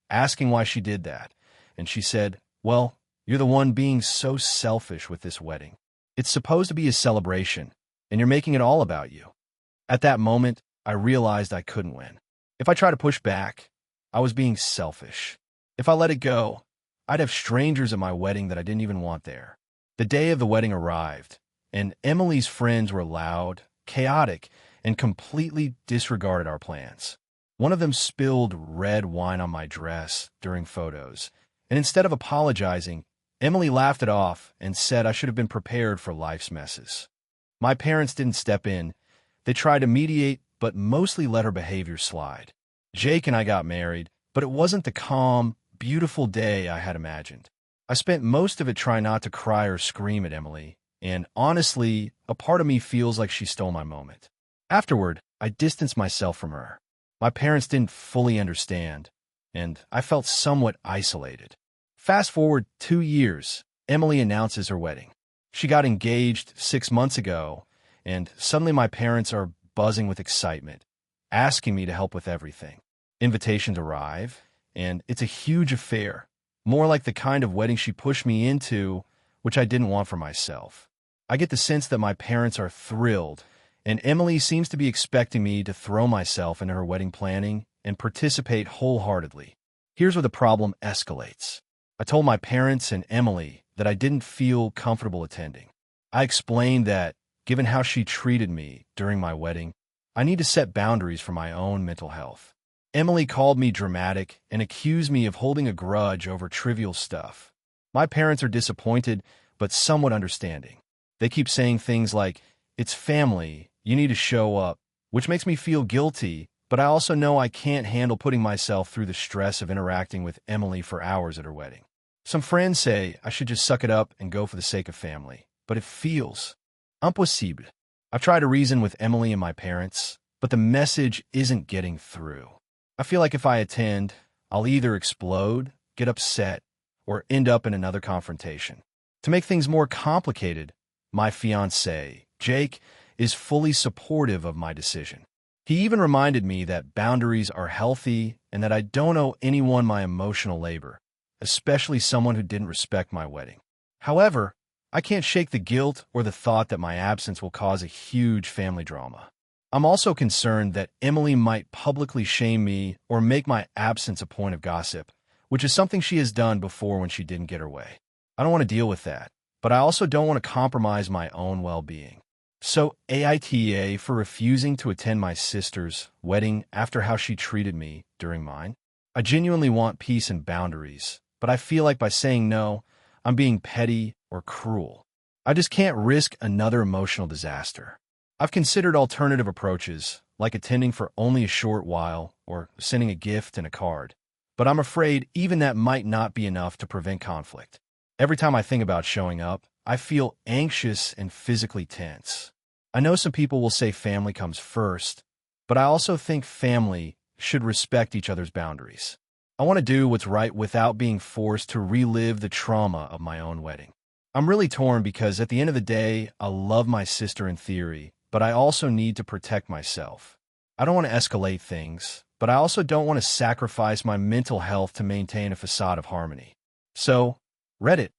S1: asking why she did that, and she said, "Well, you're the one being so selfish with this wedding. It's supposed to be a celebration, and you're making it all about you." At that moment, I realized I couldn't win. If I tried to push back, I was being selfish. If I let it go, I'd have strangers at my wedding that I didn't even want there. The day of the wedding arrived, and Emily's friends were loud, chaotic, and completely disregarded our plans. One of them spilled red wine on my dress during photos, and instead of apologizing, Emily laughed it off and said I should have been prepared for life's messes. My parents didn't step in. They tried to mediate, but mostly let her behavior slide. Jake and I got married, but it wasn't the calm, beautiful day I had imagined. I spent most of it trying not to cry or scream at Emily, and honestly, a part of me feels like she stole my moment. Afterward, I distanced myself from her. My parents didn't fully understand, and I felt somewhat isolated. Fast forward 2 years, Emily announces her wedding. She got engaged 6 months ago, and suddenly my parents are buzzing with excitement, asking me to help with everything. Invitations arrive, and it's a huge affair, more like the kind of wedding she pushed me into, which I didn't want for myself. I get the sense that my parents are thrilled, and Emily seems to be expecting me to throw myself into her wedding planning and participate wholeheartedly. Here's where the problem escalates. I told my parents and Emily that I didn't feel comfortable attending. I explained that, given how she treated me during my wedding, I need to set boundaries for my own mental health. Emily called me dramatic and accused me of holding a grudge over trivial stuff. My parents are disappointed, but somewhat understanding. They keep saying things like, "It's family, you need to show up," which makes me feel guilty, but I also know I can't handle putting myself through the stress of interacting with Emily for hours at her wedding. Some friends say I should just suck it up and go for the sake of family, but it feels impossible. I've tried to reason with Emily and my parents, but the message isn't getting through. I feel like if I attend, I'll either explode, get upset, or end up in another confrontation. To make things more complicated, my fiancé, Jake, is fully supportive of my decision. He even reminded me that boundaries are healthy and that I don't owe anyone my emotional labor, especially someone who didn't respect my wedding. However, I can't shake the guilt or the thought that my absence will cause a huge family drama. I'm also concerned that Emily might publicly shame me or make my absence a point of gossip, which is something she has done before when she didn't get her way. I don't want to deal with that, but I also don't want to compromise my own well-being. So AITA for refusing to attend my sister's wedding after how she treated me during mine. I genuinely want peace and boundaries, but I feel like by saying no, I'm being petty or cruel. I just can't risk another emotional disaster. I've considered alternative approaches, like attending for only a short while or sending a gift and a card. But I'm afraid even that might not be enough to prevent conflict. Every time I think about showing up, I feel anxious and physically tense. I know some people will say family comes first, but I also think family should respect each other's boundaries. I want to do what's right without being forced to relive the trauma of my own wedding. I'm really torn because at the end of the day, I love my sister in theory, but I also need to protect myself. I don't want to escalate things, but I also don't want to sacrifice my mental health to maintain a facade of harmony. So, Reddit,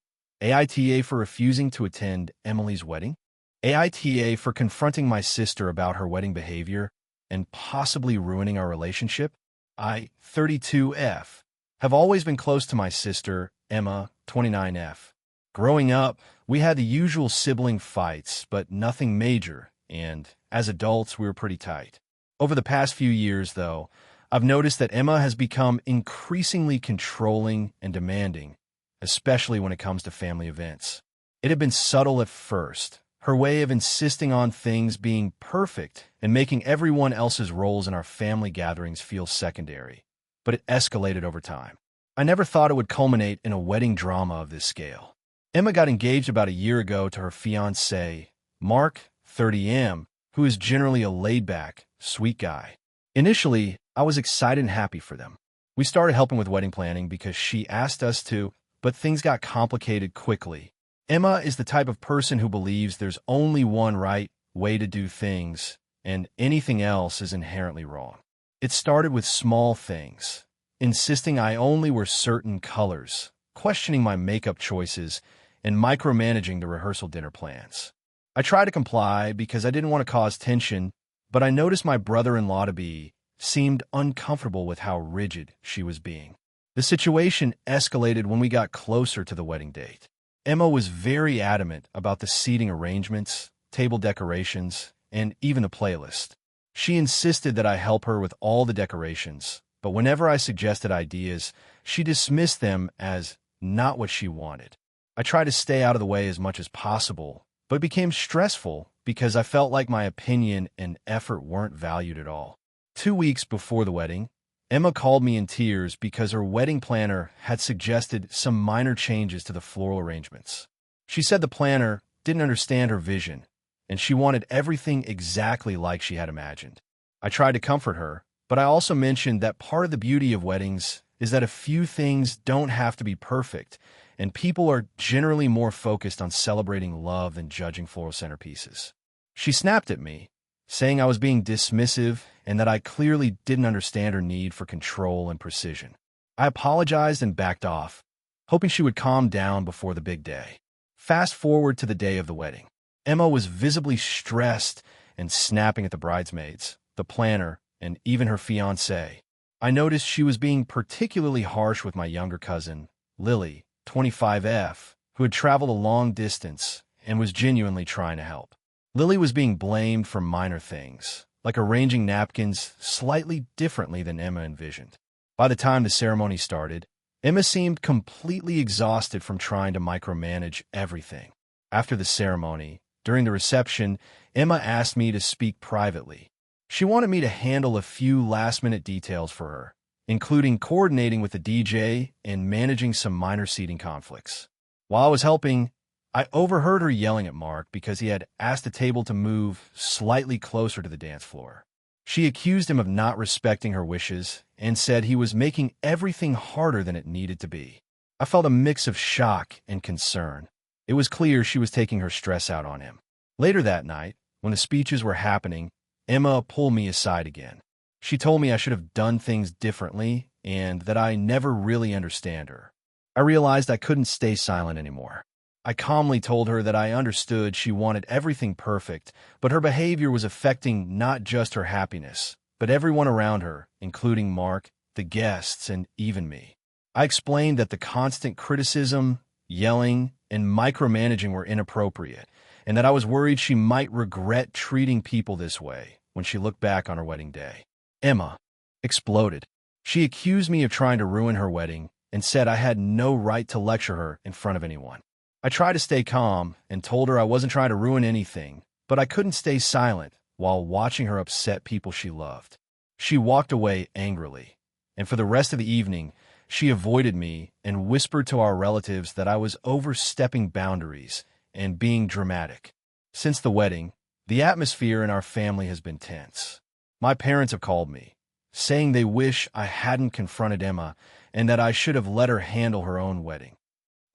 S1: AITA for refusing to attend Emily's wedding? AITA for confronting my sister about her wedding behavior and possibly ruining our relationship? I, 32F, have always been close to my sister, Emma, 29F. Growing up, we had the usual sibling fights, but nothing major, and as adults, we were pretty tight. Over the past few years, though, I've noticed that Emma has become increasingly controlling and demanding, especially when it comes to family events. It had been subtle at first, her way of insisting on things being perfect and making everyone else's roles in our family gatherings feel secondary, but it escalated over time. I never thought it would culminate in a wedding drama of this scale. Emma got engaged about a year ago to her fiancé, Mark, 30M, who is generally a laid-back, sweet guy. Initially, I was excited and happy for them. We started helping with wedding planning because she asked us to, but things got complicated quickly. Emma is the type of person who believes there's only one right way to do things, and anything else is inherently wrong. It started with small things, insisting I only wear certain colors, questioning my makeup choices, and micromanaging the rehearsal dinner plans. I tried to comply because I didn't want to cause tension, but I noticed my brother-in-law-to-be seemed uncomfortable with how rigid she was being. The situation escalated when we got closer to the wedding date. Emma was very adamant about the seating arrangements, table decorations, and even the playlist. She insisted that I help her with all the decorations, but whenever I suggested ideas, she dismissed them as not what she wanted. I tried to stay out of the way as much as possible, but it became stressful because I felt like my opinion and effort weren't valued at all. 2 weeks before the wedding, Emma called me in tears because her wedding planner had suggested some minor changes to the floral arrangements. She said the planner didn't understand her vision, and she wanted everything exactly like she had imagined. I tried to comfort her, but I also mentioned that part of the beauty of weddings is that a few things don't have to be perfect, and people are generally more focused on celebrating love than judging floral centerpieces. She snapped at me, saying I was being dismissive and that I clearly didn't understand her need for control and precision. I apologized and backed off, hoping she would calm down before the big day. Fast forward to the day of the wedding. Emma was visibly stressed and snapping at the bridesmaids, the planner, and even her fiancé. I noticed she was being particularly harsh with my younger cousin, Lily, 25F, who had traveled a long distance and was genuinely trying to help. Lily was being blamed for minor things, like arranging napkins slightly differently than Emma envisioned. By the time the ceremony started, Emma seemed completely exhausted from trying to micromanage everything. After the ceremony, during the reception, Emma asked me to speak privately. She wanted me to handle a few last-minute details for her, including coordinating with the DJ and managing some minor seating conflicts. While I was helping, I overheard her yelling at Mark because he had asked the table to move slightly closer to the dance floor. She accused him of not respecting her wishes and said he was making everything harder than it needed to be. I felt a mix of shock and concern. It was clear she was taking her stress out on him. Later that night, when the speeches were happening, Emma pulled me aside again. She told me I should have done things differently and that I never really understand her. I realized I couldn't stay silent anymore. I calmly told her that I understood she wanted everything perfect, but her behavior was affecting not just her happiness, but everyone around her, including Mark, the guests, and even me. I explained that the constant criticism, yelling, and micromanaging were inappropriate, and that I was worried she might regret treating people this way when she looked back on her wedding day. Emma exploded. She accused me of trying to ruin her wedding and said I had no right to lecture her in front of anyone. I tried to stay calm and told her I wasn't trying to ruin anything, but I couldn't stay silent while watching her upset people she loved. She walked away angrily, and for the rest of the evening, she avoided me and whispered to our relatives that I was overstepping boundaries and being dramatic. Since the wedding, the atmosphere in our family has been tense. My parents have called me, saying they wish I hadn't confronted Emma and that I should have let her handle her own wedding.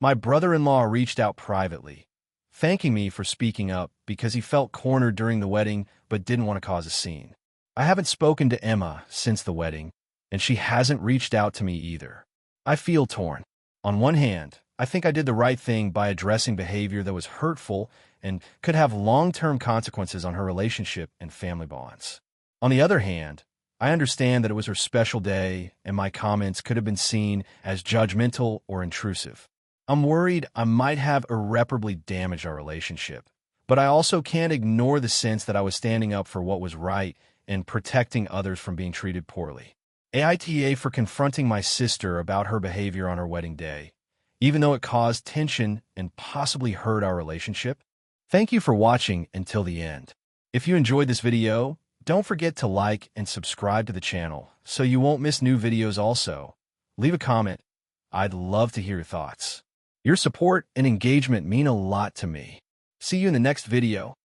S1: My brother-in-law reached out privately, thanking me for speaking up because he felt cornered during the wedding but didn't want to cause a scene. I haven't spoken to Emma since the wedding, and she hasn't reached out to me either. I feel torn. On one hand, I think I did the right thing by addressing behavior that was hurtful and could have long-term consequences on her relationship and family bonds. On the other hand, I understand that it was her special day and my comments could have been seen as judgmental or intrusive. I'm worried I might have irreparably damaged our relationship, but I also can't ignore the sense that I was standing up for what was right and protecting others from being treated poorly. AITA for confronting my sister about her behavior on her wedding day, even though it caused tension and possibly hurt our relationship. Thank you for watching until the end. If you enjoyed this video, don't forget to like and subscribe to the channel so you won't miss new videos also. Leave a comment. I'd love to hear your thoughts. Your support and engagement mean a lot to me. See you in the next video.